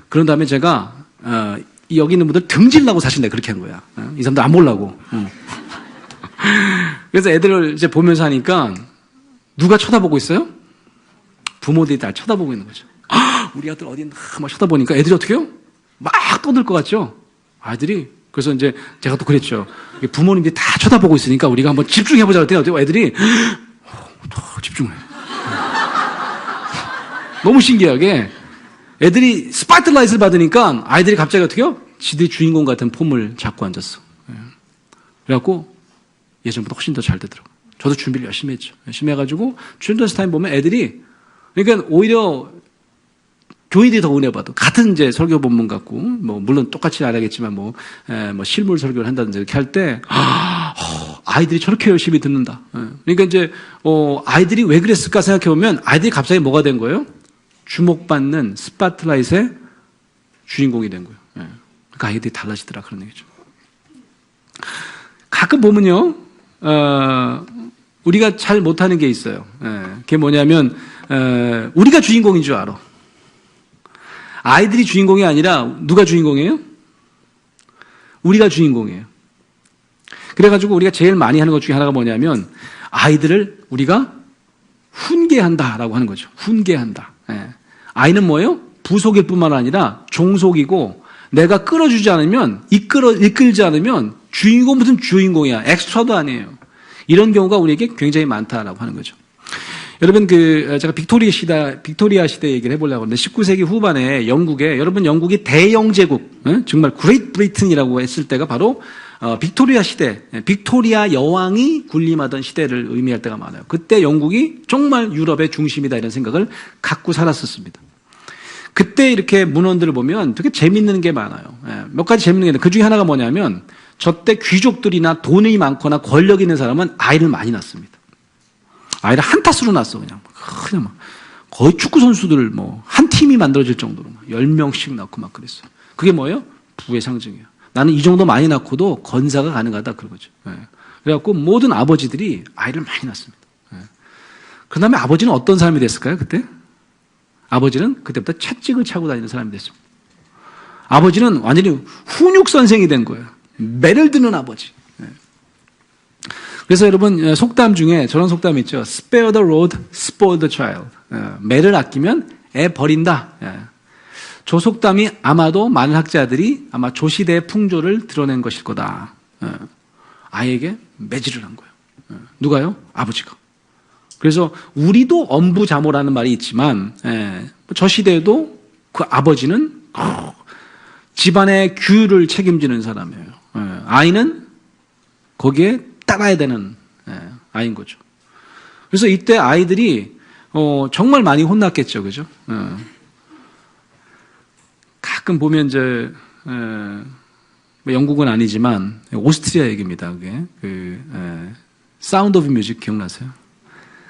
그런 다음에 제가 여기 있는 분들 등질라고 사실 내가 그렇게 한 거야. 이 사람들 안 보려고. 그래서 애들을 이제 보면서 하니까 누가 쳐다보고 있어요? 부모들이 날 쳐다보고 있는 거죠. 우리 아들 어디 있나 막 쳐다보니까 애들이 어떻게 해요? 막 떠들 것 같죠? 아이들이. 그래서 이제 제가 또 그랬죠. 부모님들이 다 쳐다보고 있으니까 우리가 한번 집중해보자 그랬더니 애들이 집중해. 너무 신기하게 애들이 스파트라이트를 받으니까 아이들이 갑자기 어떻게 해요? 지들이 주인공 같은 폼을 잡고 앉았어. 그래갖고 예전보다 훨씬 더 잘 되더라고요. 저도 준비를 열심히 했죠. 열심히 해가지고 칠드런스 타임 보면 애들이 그러니까 오히려 교인들이 더 은혜 받아. 같은 이제 설교 본문 같고 물론 똑같이 안 하겠지만 실물 설교를 한다든지 이렇게 할 때 아이들이 저렇게 열심히 듣는다. 그러니까 이제 아이들이 왜 그랬을까 생각해 보면 아이들이 갑자기 뭐가 된 거예요? 주목받는 스파트라이트의 주인공이 된 거예요. 그러니까 아이들이 달라지더라 그런 얘기죠. 가끔 보면요, 우리가 잘 못하는 게 있어요. 그게 뭐냐면 우리가 주인공인 줄 알아. 아이들이 주인공이 아니라 누가 주인공이에요? 우리가 주인공이에요. 그래가지고 우리가 제일 많이 하는 것 중에 하나가 뭐냐면 아이들을 우리가 훈계한다라고 하는 거죠. 훈계한다. 아이는 뭐예요? 부속일 뿐만 아니라 종속이고 내가 끌어주지 않으면 이끌지 않으면 주인공 무슨 주인공이야. 엑스트라도 아니에요. 이런 경우가 우리에게 굉장히 많다라고 하는 거죠. 여러분 제가 빅토리아 시대 얘기를 해보려고 하는데 19세기 후반에 영국이 대영제국, 정말 그레이트 브리튼이라고 했을 때가 바로 빅토리아 시대, 빅토리아 여왕이 군림하던 시대를 의미할 때가 많아요. 그때 영국이 정말 유럽의 중심이다 이런 생각을 갖고 살았었습니다. 그때 이렇게 문헌들을 보면 되게 재밌는 게 많아요. 몇 가지 재밌는 게 있는데 그 중에 하나가 뭐냐면 저때 귀족들이나 돈이 많거나 권력 있는 사람은 아이를 많이 낳습니다. 아이를 한 탓으로 낳았어. 그냥 막 거의 축구 선수들 한 팀이 만들어질 정도로 10명씩 낳고 막 그랬어요. 그게 뭐예요? 부의 상징이에요. 나는 이 정도 많이 낳고도 건사가 가능하다 그거죠. 그래갖고 모든 아버지들이 아이를 많이 낳습니다. 그 다음에 아버지는 어떤 사람이 됐을까요? 그때? 아버지는 그때부터 채찍을 차고 다니는 사람이 됐습니다. 아버지는 완전히 훈육 선생이 된 거예요. 매를 드는 아버지. 그래서 여러분 속담 중에 저런 속담이 있죠. Spare the rod, spoil the child. 매를 아끼면 애 버린다. 저 속담이 아마도 많은 학자들이 아마 조시대의 풍조를 드러낸 것일 거다. 아이에게 매질을 한 거예요. 누가요? 아버지가. 그래서 우리도 엄부자모라는 말이 있지만 저 시대에도 그 아버지는 집안의 규율을 책임지는 사람이에요. 아이는 거기에 따라야 되는 아이인 거죠. 그래서 이때 아이들이 정말 많이 혼났겠죠, 그죠? 가끔 보면 이제 영국은 아니지만 오스트리아 얘기입니다. 그게 사운드 오브 뮤직 기억나세요?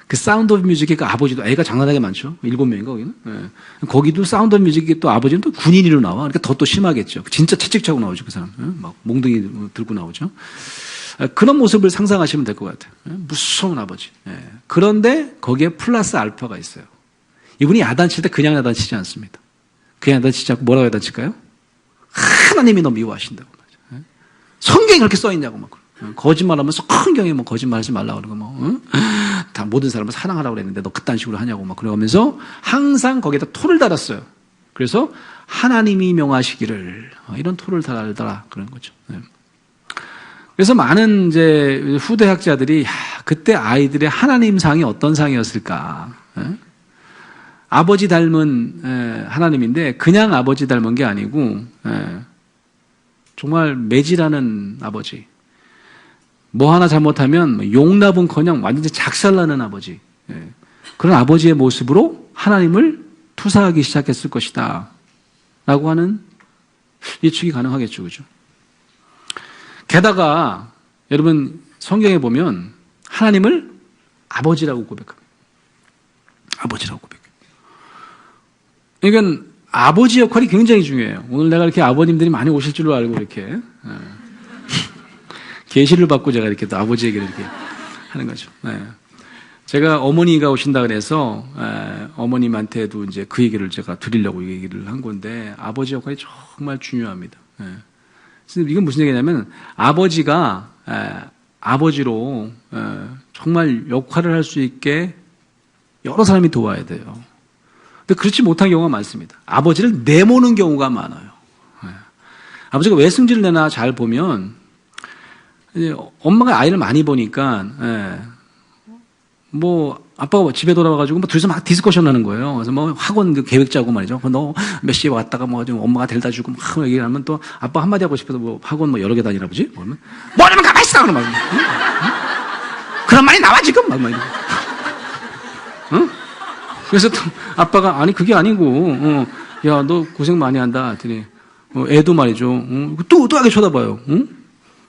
그 사운드 오브 뮤직의 그 아버지도 애가 장난하게 많죠. 7명인가 거기는. 예. 거기도 사운드 오브 뮤직의 또 아버지는 또 군인으로 나와. 그러니까 더 또 심하겠죠. 진짜 채찍차고 나오죠 그 사람. 예? 막 몽둥이 들고 나오죠. 그런 모습을 상상하시면 될 것 같아요. 예? 무서운 아버지. 예. 그런데 거기에 플러스 알파가 있어요. 이분이 야단칠 때 그냥 야단치지 않습니다. 그냥 야단치지 않고 뭐라고 야단칠까요? 하나님이 너 미워하신다고. 예? 성경에 그렇게 써있냐고 막. 거짓말하면 성경에 뭐 거짓말하지 말라고 그러고 뭐 다 모든 사람을 사랑하라고 그랬는데 너 그딴 식으로 하냐고 막 그러면서 항상 거기에다 토를 달았어요. 그래서 하나님이 명하시기를 이런 토를 달더라 그런 거죠. 네. 그래서 많은 이제 후대 학자들이 그때 아이들의 하나님 상이 어떤 상이었을까? 예? 아버지 닮은 하나님인데 그냥 아버지 닮은 게 아니고 정말 매질하는 아버지. 뭐 하나 잘못하면 용납은커녕 완전히 작살나는 아버지. 그런 아버지의 모습으로 하나님을 투사하기 시작했을 것이다 라고 하는 예측이 가능하겠죠. 그죠? 게다가 여러분 성경에 보면 하나님을 아버지라고 고백합니다. 아버지라고 고백해요. 그러니까 아버지 역할이 굉장히 중요해요. 오늘 내가 이렇게 아버님들이 많이 오실 줄로 알고 이렇게 계시를 받고 제가 이렇게 또 아버지 얘기를 이렇게 하는 거죠. 네. 제가 어머니가 오신다 그래서 어머님한테도 이제 그 얘기를 제가 드리려고 얘기를 한 건데 아버지 역할이 정말 중요합니다. 네. 이건 무슨 얘기냐면 아버지가 아버지로 정말 역할을 할 수 있게 여러 사람이 도와야 돼요. 근데 그렇지 못한 경우가 많습니다. 아버지를 내모는 경우가 많아요. 네. 아버지가 왜 승질을 내나 잘 보면 이제 엄마가 아이를 많이 보니까, 뭐, 아빠가 집에 돌아와가지고 뭐 둘이서 막 디스커션 하는 거예요. 그래서 뭐 학원 계획 짜고 말이죠. 너 몇 시에 왔다가 뭐 좀 엄마가 데려다 주고 막 얘기를 하면 또 아빠 한마디 하고 싶어서 뭐 학원 뭐 여러 개 다니나 보지? 그러면 뭐라면 가만히 있어! 그러면 막. 응? 그런 말이 나와 지금! 막 이러고. 응? 그래서 또 아빠가 아니 그게 아니고, 야, 너 고생 많이 한다. 했더니, 애도 말이죠. 또 하게 쳐다봐요. 응?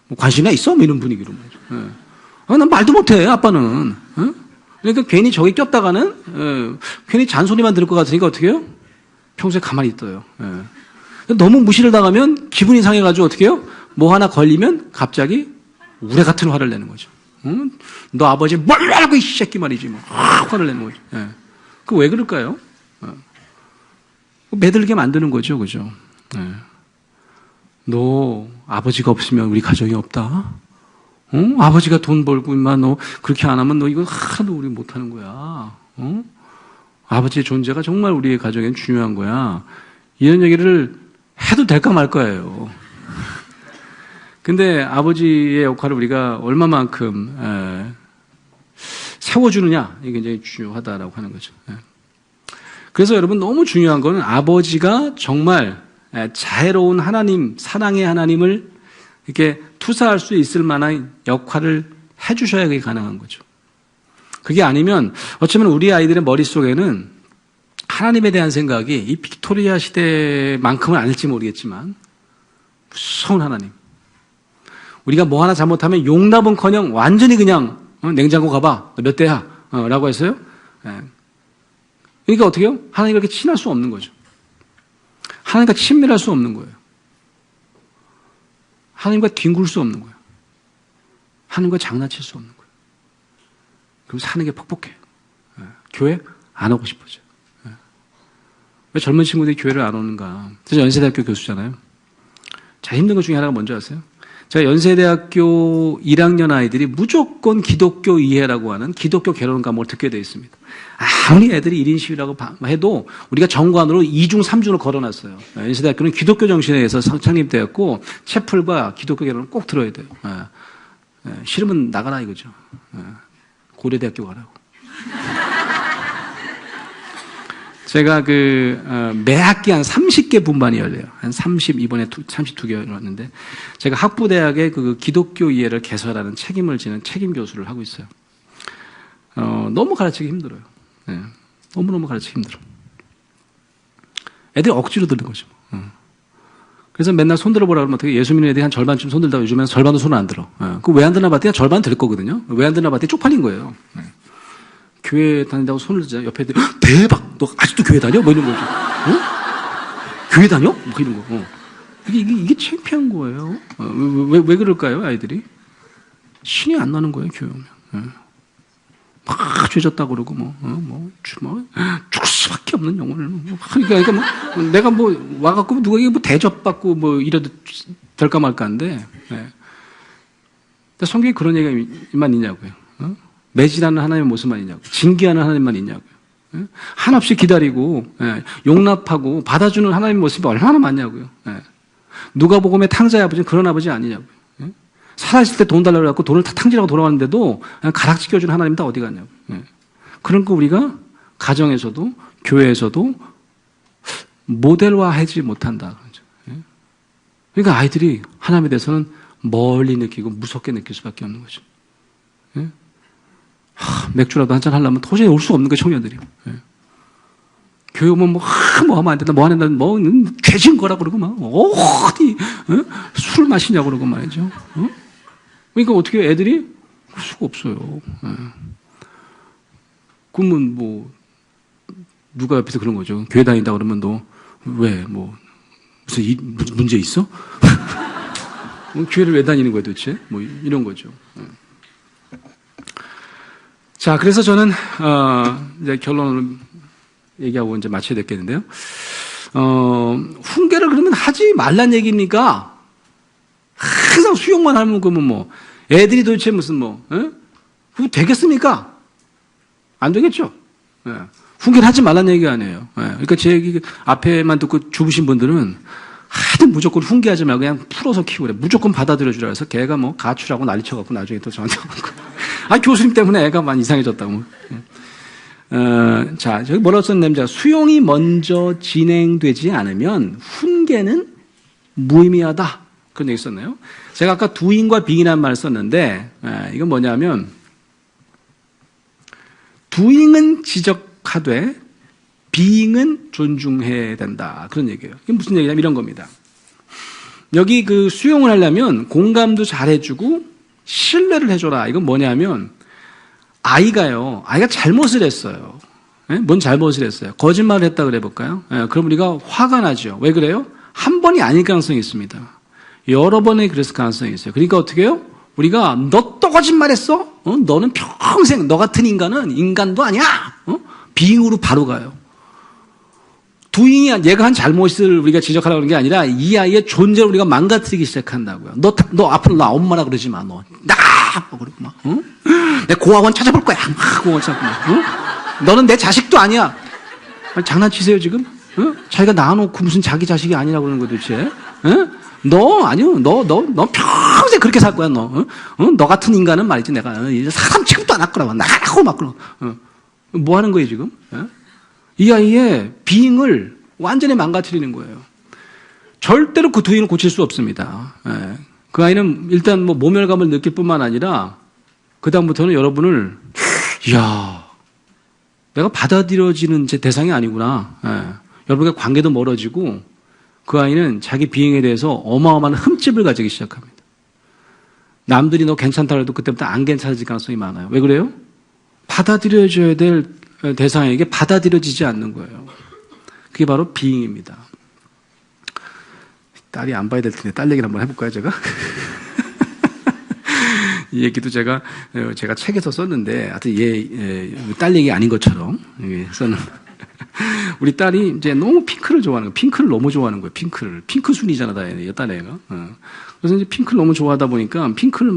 뭐 관심이나 있어? 뭐 이런 분위기로. 난 말도 못해, 아빠는. 그러니까 괜히 저기 꼈다가는, 괜히 잔소리만 들을 것 같으니까 어떻게 해요? 평소에 가만히 있어요. 너무 무시를 당하면 기분이 상해가지고 어떻게 해요? 뭐 하나 걸리면 갑자기 우레 같은 화를 내는 거죠. 너 아버지 뭘 알고 이 새끼 말이지. 뭐. 화를 내는 거죠. 그 왜 그럴까요? 매들게 만드는 거죠. 그죠? 너 아버지가 없으면 우리 가정이 없다. 아버지가 돈 벌고 임마 너 그렇게 안 하면 너 이거 하나도 우리 못 하는 거야. 아버지의 존재가 정말 우리의 가정엔 중요한 거야. 이런 얘기를 해도 될까 말 거예요. 근데 아버지의 역할을 우리가 얼마만큼 세워주느냐 이게 굉장히 중요하다라고 하는 거죠. 그래서 여러분 너무 중요한 거는 아버지가 정말 자애로운 하나님, 사랑의 하나님을 이렇게 투사할 수 있을 만한 역할을 해주셔야 그게 가능한 거죠. 그게 아니면 어쩌면 우리 아이들의 머릿속에는 하나님에 대한 생각이 이 빅토리아 시대만큼은 아닐지 모르겠지만 무서운 하나님. 우리가 뭐 하나 잘못하면 용납은커녕 완전히 그냥 냉장고 가봐. 너 몇 대야? 라고 했어요. 그러니까 어떻게 해요? 하나님과 이렇게 친할 수 없는 거죠. 하나님과 친밀할 수 없는 거예요. 하나님과 뒹굴 수 없는 거예요. 하나님과 장난칠 수 없는 거예요. 그럼 사는 게 퍽퍽해. 교회 안 오고 싶어져요. 왜 젊은 친구들이 교회를 안 오는가? 제가 연세대학교 교수잖아요. 제일 힘든 것 중에 하나가 뭔지 아세요? 제가 연세대학교 1학년 아이들이 무조건 기독교 이해라고 하는 기독교 개론 과목을 듣게 되어 있습니다. 아무리 애들이 1인 시위라고 해도 우리가 정관으로 2중, 3중을 걸어놨어요. 연세대학교는 기독교 정신에 의해서 창립되었고 채플과 기독교 개론을 꼭 들어야 돼요. 싫으면 나가라 이거죠. 고려대학교 가라고. 제가 매 학기 한 30개 분반이 열려요. 한 30, 이번에 32개 열었는데, 제가 학부대학의 기독교 이해를 개설하는 책임을 지는 책임 교수를 하고 있어요. 너무 가르치기 힘들어요. 너무너무 가르치기 힘들어. 애들이 억지로 듣는 거죠. 그래서 맨날 손 들어보라 그러면 어떻게 예수 믿는 애들이 한 절반쯤 손 들다가 요즘에는 절반도 손을 안 들어. 그 왜 안 드나 봤더니 절반 들 거거든요. 왜 안 드나 봤더니 쪽팔린 거예요. 교회 다닌다고 손을 들자 옆에 애들이 대박! 너 아직도 교회 다녀? 뭐 이런 거죠. 어? 교회 다녀? 뭐 이런 거. 이게 창피한 거예요. 왜 그럴까요, 아이들이? 신이 안 나는 거예요, 교회 오면. 막 죄졌다 그러고 죽을 수밖에 없는 영혼을 그러니까 내가 와갖고 누가 이게 대접받고 이래도 될까 말까인데. 네. 성경에 그런 얘기만 있냐고요. 매질하는 하나님의 모습만 있냐고. 징계하는 하나님만 있냐고요. 한없이 기다리고 용납하고 받아주는 하나님의 모습이 얼마나 많냐고요. 누가복음의 탕자의 아버지는 그런 아버지 아니냐고요. 살아있을 때 돈 달라고 해갖고 돈을 다 탕진하고 돌아왔는데도 그냥 가락지 껴준 하나님 다 어디 갔냐고. 그런 거 우리가 가정에서도 교회에서도 모델화하지 못한다. 그러니까 아이들이 하나님에 대해서는 멀리 느끼고 무섭게 느낄 수밖에 없는 거죠. 맥주라도 한잔 하려면 도저히 올 수가 없는 거예요, 청년들이. 교회 오면 뭐 하면 안 된다, 뭐 안 된다, 죄진 거라 그러고 어디 술 마시냐고 그러고 말이죠. 그러니까 어떻게 해요? 애들이? 할 수가 없어요. 그러면 누가 옆에서 그런 거죠. 교회 다닌다 그러면 너 왜 무슨 문제 있어? 교회를 왜 다니는 거야 도대체? 이런 거죠. 자, 그래서 저는 이제 결론을 얘기하고 이제 마쳐야 되겠는데요. 훈계를 그러면 하지 말란 얘기입니까? 항상 수용만 하면 그러면 애들이 도대체 무슨 그거 되겠습니까? 안 되겠죠. 훈계를 하지 말란 얘기가 아니에요. 그러니까 제 얘기 앞에만 듣고 주무신 분들은 하여튼 무조건 훈계하지 말고 그냥 풀어서 키우래. 무조건 받아들여 주라 해서 걔가 가출하고 난리 쳐갖고 나중에 또 저한테 오고. 교수님 때문에 애가 많이 이상해졌다고. 자, 저기 뭐라고 썼냐면, 수용이 먼저 진행되지 않으면 훈계는 무의미하다. 그런 얘기 썼네요. 제가 아까 doing과 being이라는 말을 썼는데, 이건 뭐냐면, doing은 지적하되, being은 존중해야 된다. 그런 얘기예요. 이게 무슨 얘기냐면 이런 겁니다. 여기 수용을 하려면 공감도 잘 해주고, 신뢰를 해줘라. 이건 뭐냐면, 아이가 잘못을 했어요. 뭔 잘못을 했어요? 거짓말을 했다 그래 볼까요? 그럼 우리가 화가 나죠. 왜 그래요? 한 번이 아닐 가능성이 있습니다. 여러 번에 그랬을 가능성이 있어요. 그러니까 어떻게 해요? 우리가 너 또 거짓말했어? 너는 평생 너 같은 인간은 인간도 아니야. 비잉으로 바로 가요. 도잉이 얘가 한 잘못을 우리가 지적하려고 하는 게 아니라 이 아이의 존재를 우리가 망가뜨리기 시작한다고요. 너 앞으로 나 엄마라 그러지 마. 너 그러고 내 고아원 찾아볼 거야. 고아원 찾고 너는 내 자식도 아니야. 장난치세요 지금? 자기가 낳아놓고 무슨 자기 자식이 아니라고 그러는 거 도대체? 너 평생 그렇게 살 거야 너. 너 같은 인간은 말이지 내가 사람 취급도 안 할 거라고 나가라고 막 그러. 뭐 하는 거예요 지금? 이 아이의 비잉을 완전히 망가뜨리는 거예요. 절대로 그 도잉을 고칠 수 없습니다. 그 아이는 일단 모멸감을 느낄 뿐만 아니라 그다음부터는 여러분을 내가 받아들여지는 제 대상이 아니구나. 여러분과 관계도 멀어지고 그 아이는 자기 비행에 대해서 어마어마한 흠집을 가지기 시작합니다. 남들이 너 괜찮다고 해도 그때부터 안 괜찮아질 가능성이 많아요. 왜 그래요? 받아들여져야 될 대상에게 받아들여지지 않는 거예요. 그게 바로 비잉입니다. 딸이 안 봐야 될 텐데 딸 얘기를 한번 해볼까요 제가? 이 얘기도 제가 책에서 썼는데 하여튼 딸 얘기 아닌 것처럼 썼는데 우리 딸이 이제 너무 핑크를 좋아하는 거예요. 핑크를 너무 좋아하는 거예요. 핑크 순이잖아 딸 애가. 그래서 이제 핑크를 너무 좋아하다 보니까 핑크를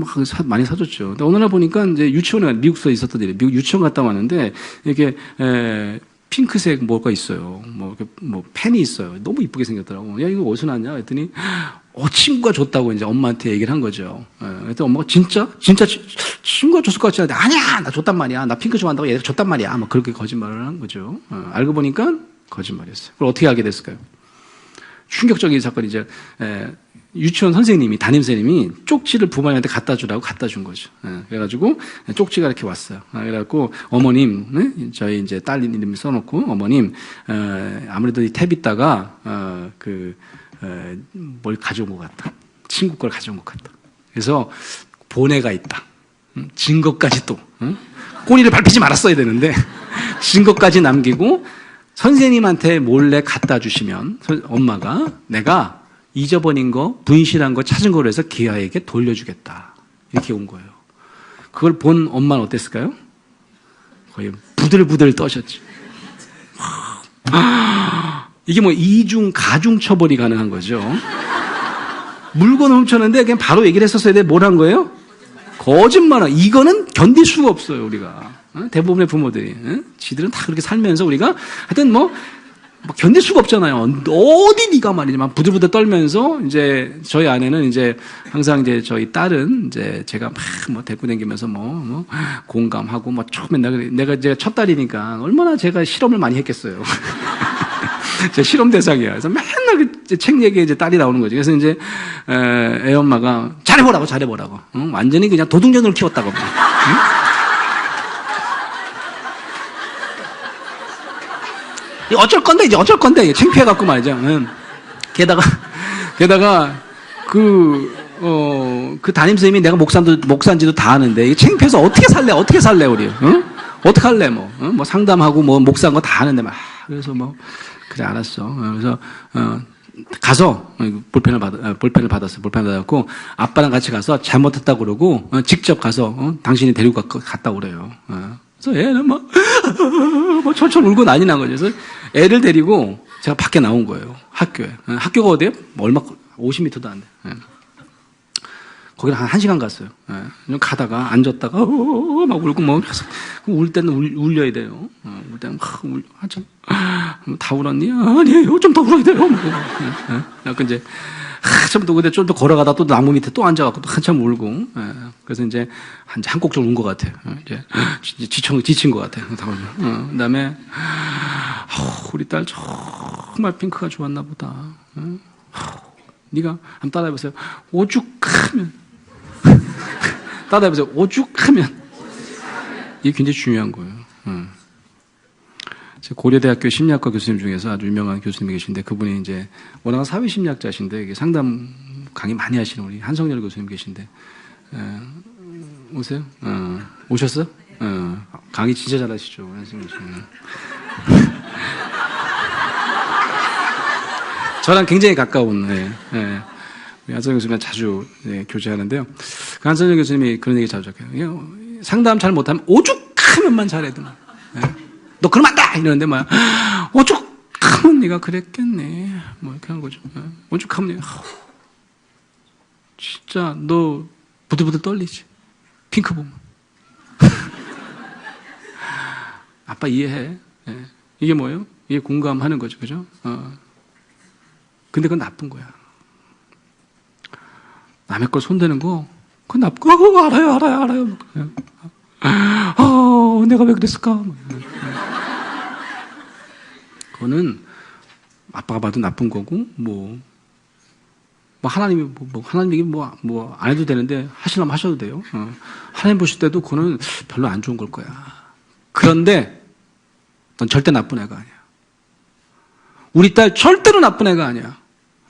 많이 사줬죠. 근데 어느 날 보니까 이제 유치원에 미국서 있었던 일이에요. 미국 유치원 갔다 왔는데 이렇게 핑크색 뭐가 있어요. 펜이 있어요. 너무 이쁘게 생겼더라고. 야 이거 어디서 났냐? 그랬더니 친구가 줬다고 이제 엄마한테 얘기를 한 거죠. 그랬더니 엄마가 진짜 친구가 줬을 것 같지 않은데 아니야 나 줬단 말이야. 나 핑크 좋아한다고 얘가 줬단 말이야. 그렇게 거짓말을 한 거죠. 알고 보니까 거짓말이었어요. 그걸 어떻게 알게 됐을까요? 충격적인 사건이 이제 유치원 선생님이 담임선생님이 쪽지를 부모님한테 갖다 주라고 갖다 준 거죠. 그래가지고 쪽지가 이렇게 왔어요. 그래갖고 어머님, 저희 이제 딸 이름 써놓고 어머님 아무래도 이 탭 있다가 뭘 가져온 것 같다. 친구 걸 가져온 것 같다. 그래서 보내가 있다. 증거까지 또 꼬리를 밟히지 말았어야 되는데 증거까지 남기고 선생님한테 몰래 갖다 주시면 엄마가 내가 잊어버린 거, 분실한 거, 찾은 거로 해서 기아에게 돌려주겠다. 이렇게 온 거예요. 그걸 본 엄마는 어땠을까요? 거의 부들부들 떠셨지. 이게 뭐 이중, 가중 처벌이 가능한 거죠. 물건을 훔쳤는데 그냥 바로 얘기를 했었어야 돼. 뭘 한 거예요? 거짓말. 이거는 견딜 수가 없어요, 우리가. 대부분의 부모들이. 지들은 다 그렇게 살면서 우리가 하여튼 뭐 견딜 수가 없잖아요. 어디 네가 말이지. 막 부들부들 떨면서 이제 저희 아내는 이제 항상 이제 저희 딸은 이제 제가 막 뭐 데리고 다니면서 뭐 공감하고 뭐 처음에 내가 이제 첫 딸이니까 얼마나 제가 실험을 많이 했겠어요. 제 실험 대상이야. 그래서 맨날 그 책 얘기에 이제 딸이 나오는 거지. 그래서 이제 애 엄마가 잘해보라고. 응? 완전히 그냥 도둑년으로 키웠다고. 응? 어쩔 건데 창피해갖고 말이죠. 응. 게다가 그 담임선생님이 내가 목사인지도 다 아는데 이게 창피해서 어떻게 살래 우리. 응? 어떻게 할래 뭐. 응? 뭐 상담하고 뭐 목사인 거 다 아는데 막. 그래서 뭐 그래 알았어. 그래서 가서 볼펜을 받았고 아빠랑 같이 가서 잘못했다고 그러고 직접 가서 당신이 데리고 갔다 오래요. 그래서 애는 뭐 철철 울고 난리 난 거죠. 그래서 애를 데리고 제가 밖에 나온 거예요. 학교에. 학교가 어디예요? 얼마 50m도 안 돼. 거기를 한 1시간 갔어요. 가다가 앉았다가 막 울고 뭐 울 때는 울려야 돼요. 울 때는 막 한참 다 울었니? 아니에요. 좀 더 울어야 돼요. 약간 이제 한참 또 근데 좀 더 걸어가다 또 나무 밑에 또 앉아갖고 또 한참 울고. 그래서 이제 한 곡 좀 운 것 같아요. 이제 지친 것 같아요. 그다음에 우리 딸 정말 핑크가 좋았나 보다. 네가 한번 따라해보세요. 오죽하면 따라해보세요. 오죽하면 이게 굉장히 중요한 거예요. 고려대학교 심리학과 교수님 중에서 아주 유명한 교수님이 계신데 그분이 이제 워낙 사회심리학자신데 이게 상담 강의 많이 하시는 우리 한성열 교수님 계신데 오세요? 오셨어? 강의 진짜 잘하시죠. 한성열 교수님. 저랑 굉장히 가까운 한성열 교수님과 자주 교제하는데요. 그 한성열 교수님이 그런 얘기 자주 해요. 상담 잘 못하면 오죽하면만 잘해도 너 그러면 안 돼! 이러는데 막 오죽하면 네가 그랬겠네. 뭐 이렇게 하는 거죠. 오죽하면 네가 진짜 너 부들부들 떨리지. 핑크 보면. 아빠 이해해. 이게 뭐예요? 이게 공감하는 거죠. 그죠? 근데 그건 나쁜 거야. 남의 걸 손대는 거, 그건 나쁜 거. 알아요. 내가 왜 그랬을까? 그거는 아빠가 봐도 나쁜 거고, 하나님이 하나님 얘기 안 해도 되는데, 하시려면 하셔도 돼요. 하나님 보실 때도 그거는 별로 안 좋은 걸 거야. 그런데, 넌 절대 나쁜 애가 아니야. 우리 딸 절대로 나쁜 애가 아니야.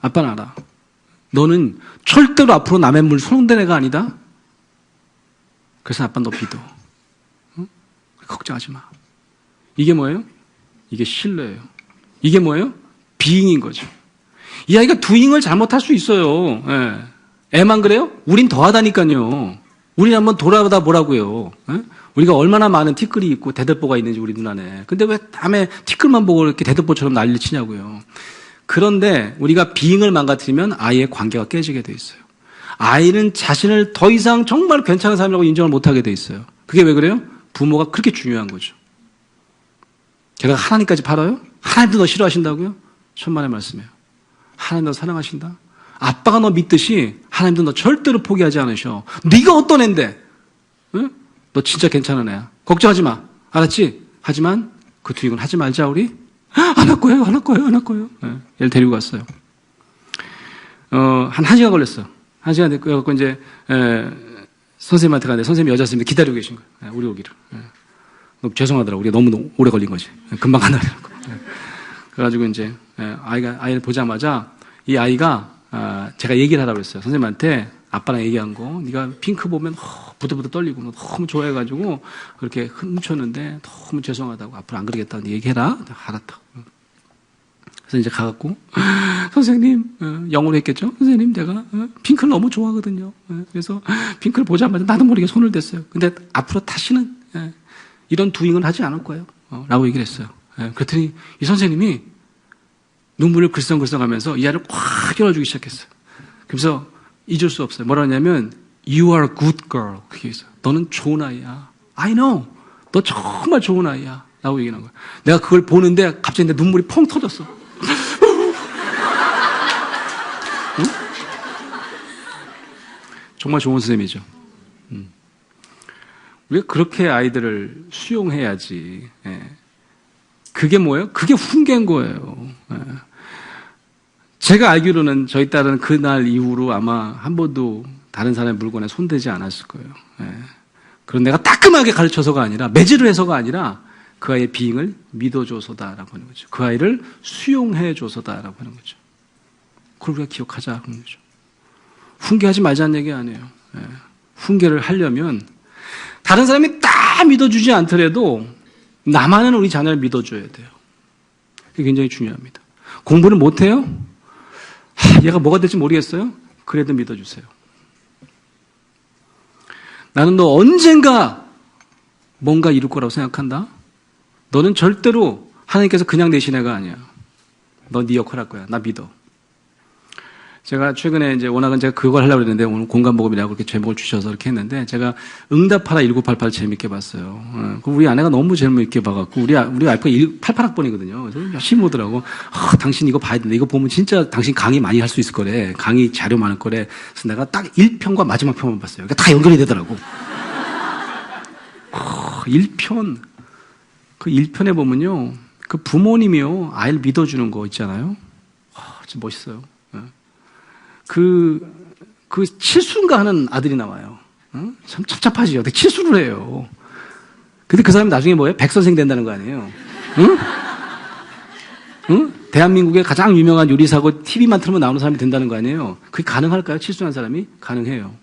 아빠는 알아. 너는 절대로 앞으로 남의 물 손댄 애가 아니다. 그래서 아빠 너 믿어. 응? 걱정하지 마. 이게 뭐예요? 이게 신뢰예요. 이게 뭐예요? 비잉인 거죠. 이 아이가 두잉을 잘못할 수 있어요. 애만 그래요? 우린 더하다니까요. 우린 한번 돌아보다 보라고요. 우리가 얼마나 많은 티끌이 있고 대들보가 있는지 우리 눈 안에. 근데 왜 남의 티끌만 보고 이렇게 대들보처럼 난리를 치냐고요. 그런데 우리가 비잉을 망가뜨리면 아이의 관계가 깨지게 돼 있어요. 아이는 자신을 더 이상 정말 괜찮은 사람이라고 인정을 못하게 돼 있어요. 그게 왜 그래요? 부모가 그렇게 중요한 거죠. 게다가 하나님까지 팔아요? 하나님도 너 싫어하신다고요? 천만의 말씀이에요. 하나님 너 사랑하신다? 아빠가 너 믿듯이 하나님도 너 절대로 포기하지 않으셔. 네가 어떤 앤데? 응? 너 진짜 괜찮은 애야. 걱정하지 마. 알았지? 하지만 그 두익은 하지 말자 우리. 안 할 거예요. 얘를 데리고 갔어요. 한 1시간 걸렸어. 1시간 됐고 이제 선생님한테 가는데 선생님이 여자 선생님이 기다리고 계신 거예요. 우리 오기를. 너무 죄송하더라고. 우리가 너무 오래 걸린 거지. 금방 간다고. 그래가지고 이제 아이를 보자마자 이 아이가 제가 얘기를 하라고 그랬어요. 선생님한테 아빠랑 얘기한 거. 네가 핑크 보면 부들부들 떨리고 너무 좋아해가지고 그렇게 훔쳤는데 너무 죄송하다고 앞으로 안 그러겠다고 얘기해라. 알았다. 그래서 이제 가갖고 선생님 영어로 했겠죠. 선생님 제가 핑클 너무 좋아하거든요. 그래서 핑클 보자마자 나도 모르게 손을 댔어요. 근데 앞으로 다시는 이런 두잉은 하지 않을 거예요. 라고 얘기를 했어요. 그랬더니 이 선생님이 눈물을 글썽글썽하면서 이 아이를 꽉 껴안아주기 시작했어요. 그래서 잊을 수 없어요. 뭐라 하냐면 You are a good girl. 그게 있어요. 너는 좋은 아이야. I know. 너 정말 좋은 아이야. 라고 얘기한 거예요. 내가 그걸 보는데 갑자기 내 눈물이 펑 터졌어. 응? 정말 좋은 선생님이죠. 우리가 그렇게 아이들을 수용해야지. 그게 뭐예요? 그게 훈계인 거예요. 제가 알기로는 저희 딸은 그날 이후로 아마 한 번도 다른 사람의 물건에 손대지 않았을 거예요. 그런 내가 따끔하게 가르쳐서가 아니라, 매질을 해서가 아니라 그 아이의 비잉을 믿어줘서다라고 하는 거죠. 그 아이를 수용해줘서다라고 하는 거죠. 그걸 우리가 기억하자 그런 거죠. 훈계하지 말자는 얘기 아니에요. 훈계를 하려면 다른 사람이 다 믿어주지 않더라도 나만은 우리 자녀를 믿어줘야 돼요. 그게 굉장히 중요합니다. 공부를 못해요? 얘가 뭐가 될지 모르겠어요? 그래도 믿어주세요. 나는 너 언젠가 뭔가 이룰 거라고 생각한다? 너는 절대로 하나님께서 그냥 내신 애가 아니야. 너 네 역할 할 거야. 나 믿어. 제가 최근에 이제 워낙은 제가 그걸 하려고 했는데 오늘 공감복음이라고 이렇게 제목을 주셔서 이렇게 했는데 제가 응답하라 1988 재밌게 봤어요. 우리 아내가 너무 재밌게 봐갖고 우리 와이프가 88학번이거든요. 그래서 열심히 보더라고. 당신 이거 봐야 된다. 이거 보면 진짜 당신 강의 많이 할 수 있을 거래. 강의 자료 많을 거래. 그래서 내가 딱 1편과 마지막 편만 봤어요. 그러니까 다 연결이 되더라고. 1편. 그 1편에 보면요. 그 부모님이요. 아이를 믿어주는 거 있잖아요. 진짜 멋있어요. 그 칠순가 하는 아들이 나와요. 참 찹찹하지요. 근데 칠수를 해요. 근데 그 사람이 나중에 뭐예요? 백선생 된다는 거 아니에요? 응? 대한민국의 가장 유명한 요리사고 TV만 틀면 나오는 사람이 된다는 거 아니에요? 그게 가능할까요? 칠순한 사람이? 가능해요.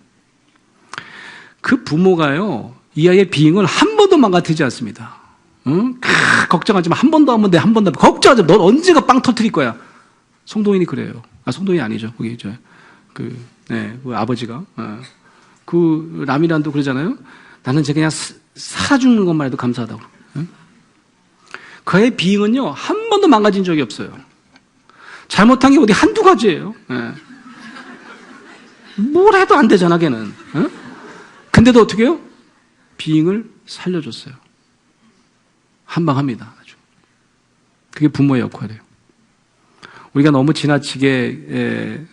그 부모가요, 이 아이의 비잉을 한 번도 망가뜨리지 않습니다. 걱정하지 마. 한 번도 하면 돼. 한 번도. 걱정하지 마. 넌 언제가 빵 터뜨릴 거야. 송동인이 그래요. 송동이 아니죠. 거기 그 아버지가. 그 라미란도 그러잖아요. 나는 이제 그냥 살아 죽는 것만 해도 감사하다고. 그의 비잉은요, 한 번도 망가진 적이 없어요. 잘못한 게 어디 한두 가지예요. 뭘 해도 안 되잖아, 걔는. 근데도 어떻게 해요? 비잉을 살려줬어요. 한방합니다. 그게 부모의 역할이에요. 우리가 너무 지나치게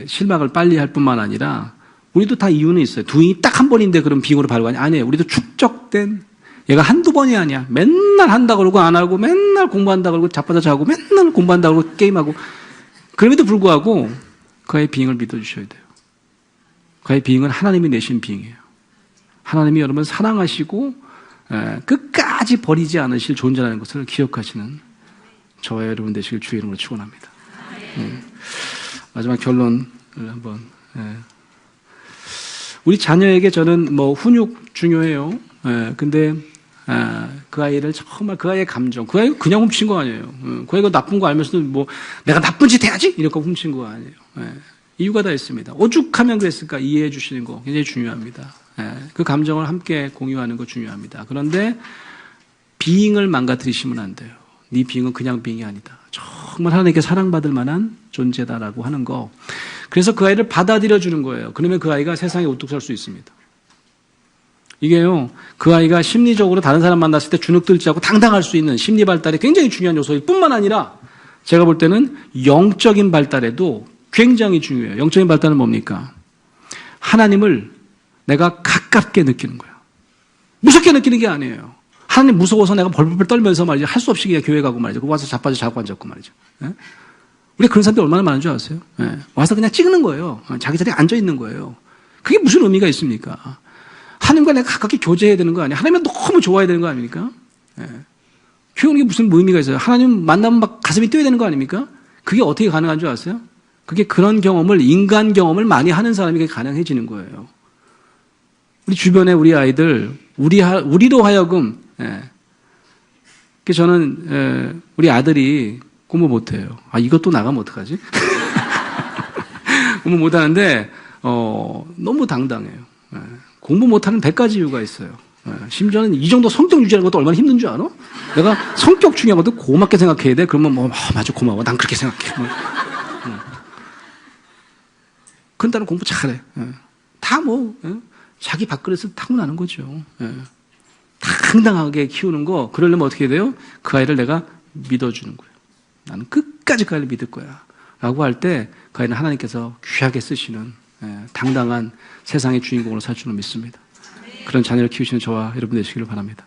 실망을 빨리 할 뿐만 아니라 우리도 다 이유는 있어요. 두잉이 딱 한 번인데 그럼 비잉으로 발광이 아니에요. 우리도 축적된 얘가 한두 번이 아니야. 맨날 한다 그러고 안 하고 맨날 공부한다 그러고 자빠져 자고 맨날 공부한다 그러고 게임하고 그럼에도 불구하고 그의 비잉을 믿어주셔야 돼요. 그의 비잉은 하나님이 내신 비잉이에요. 하나님이 여러분 사랑하시고 끝까지 버리지 않으실 존재라는 것을 기억하시는 저와 여러분 되시길 주의 이름으로 축원합니다. 마지막 결론을 한번. 우리 자녀에게 저는 뭐 훈육 중요해요. 근데 그 아이를 정말 그 아이의 감정, 그 아이가 그냥 훔친 거 아니에요. 그 아이가 나쁜 거 알면서도 뭐 내가 나쁜 짓 해야지 이렇게 훔친 거 아니에요. 이유가 다 있습니다. 오죽하면 그랬을까 이해해 주시는 거 굉장히 중요합니다. 그 감정을 함께 공유하는 거 중요합니다. 그런데 비잉을 망가뜨리시면 안 돼요. 네 비잉은 그냥 비잉이 아니다. 정말 하나님께 사랑받을 만한 존재다라고 하는 거. 그래서 그 아이를 받아들여 주는 거예요. 그러면 그 아이가 세상에 우뚝 설 수 있습니다. 이게요, 그 아이가 심리적으로 다른 사람 만났을 때 주눅들지 않고 당당할 수 있는 심리 발달이 굉장히 중요한 요소일 뿐만 아니라 제가 볼 때는 영적인 발달에도 굉장히 중요해요. 영적인 발달은 뭡니까? 하나님을 내가 가깝게 느끼는 거예요. 무섭게 느끼는 게 아니에요. 하나님 무서워서 내가 벌벌 떨면서 말이죠. 할 수 없이 그냥 교회 가고 말이죠. 와서 자빠져 자고 앉았고 말이죠. 우리 그런 사람들 얼마나 많은 줄 아세요? 와서 그냥 찍는 거예요. 자기 자리에 앉아 있는 거예요. 그게 무슨 의미가 있습니까? 하나님과 내가 가깝게 교제해야 되는 거 아니에요? 하나님을 너무 좋아해야 되는 거 아닙니까? 교회 오는 게 무슨 의미가 있어요? 하나님 만나면 막 가슴이 뛰어야 되는 거 아닙니까? 그게 어떻게 가능한 줄 아세요? 그게 그런 경험을, 인간 경험을 많이 하는 사람이 가능해지는 거예요. 우리 주변에 우리 아이들, 우리로 하여금, 그래서 저는, 우리 아들이 공부 못해요. 아, 이것도 나가면 어떡하지? 공부 못하는데, 너무 당당해요. 공부 못하는 100가지 이유가 있어요. 심지어는 이 정도 성격 유지하는 것도 얼마나 힘든 줄 알아? 내가 성격 중요하거든. 고맙게 생각해야 돼. 그러면 맞아, 고마워. 난 그렇게 생각해. 근데 나는 공부 잘해. 다 자기 밥그릇을 타고나는 거죠. 당당하게 키우는 거, 그러려면 어떻게 돼요? 그 아이를 내가 믿어주는 거예요. 나는 끝까지 그 아이를 믿을 거야. 라고 할 때 그 아이는 하나님께서 귀하게 쓰시는 당당한 세상의 주인공으로 살 줄로 믿습니다. 그런 자녀를 키우시는 저와 여러분 되시기를 바랍니다.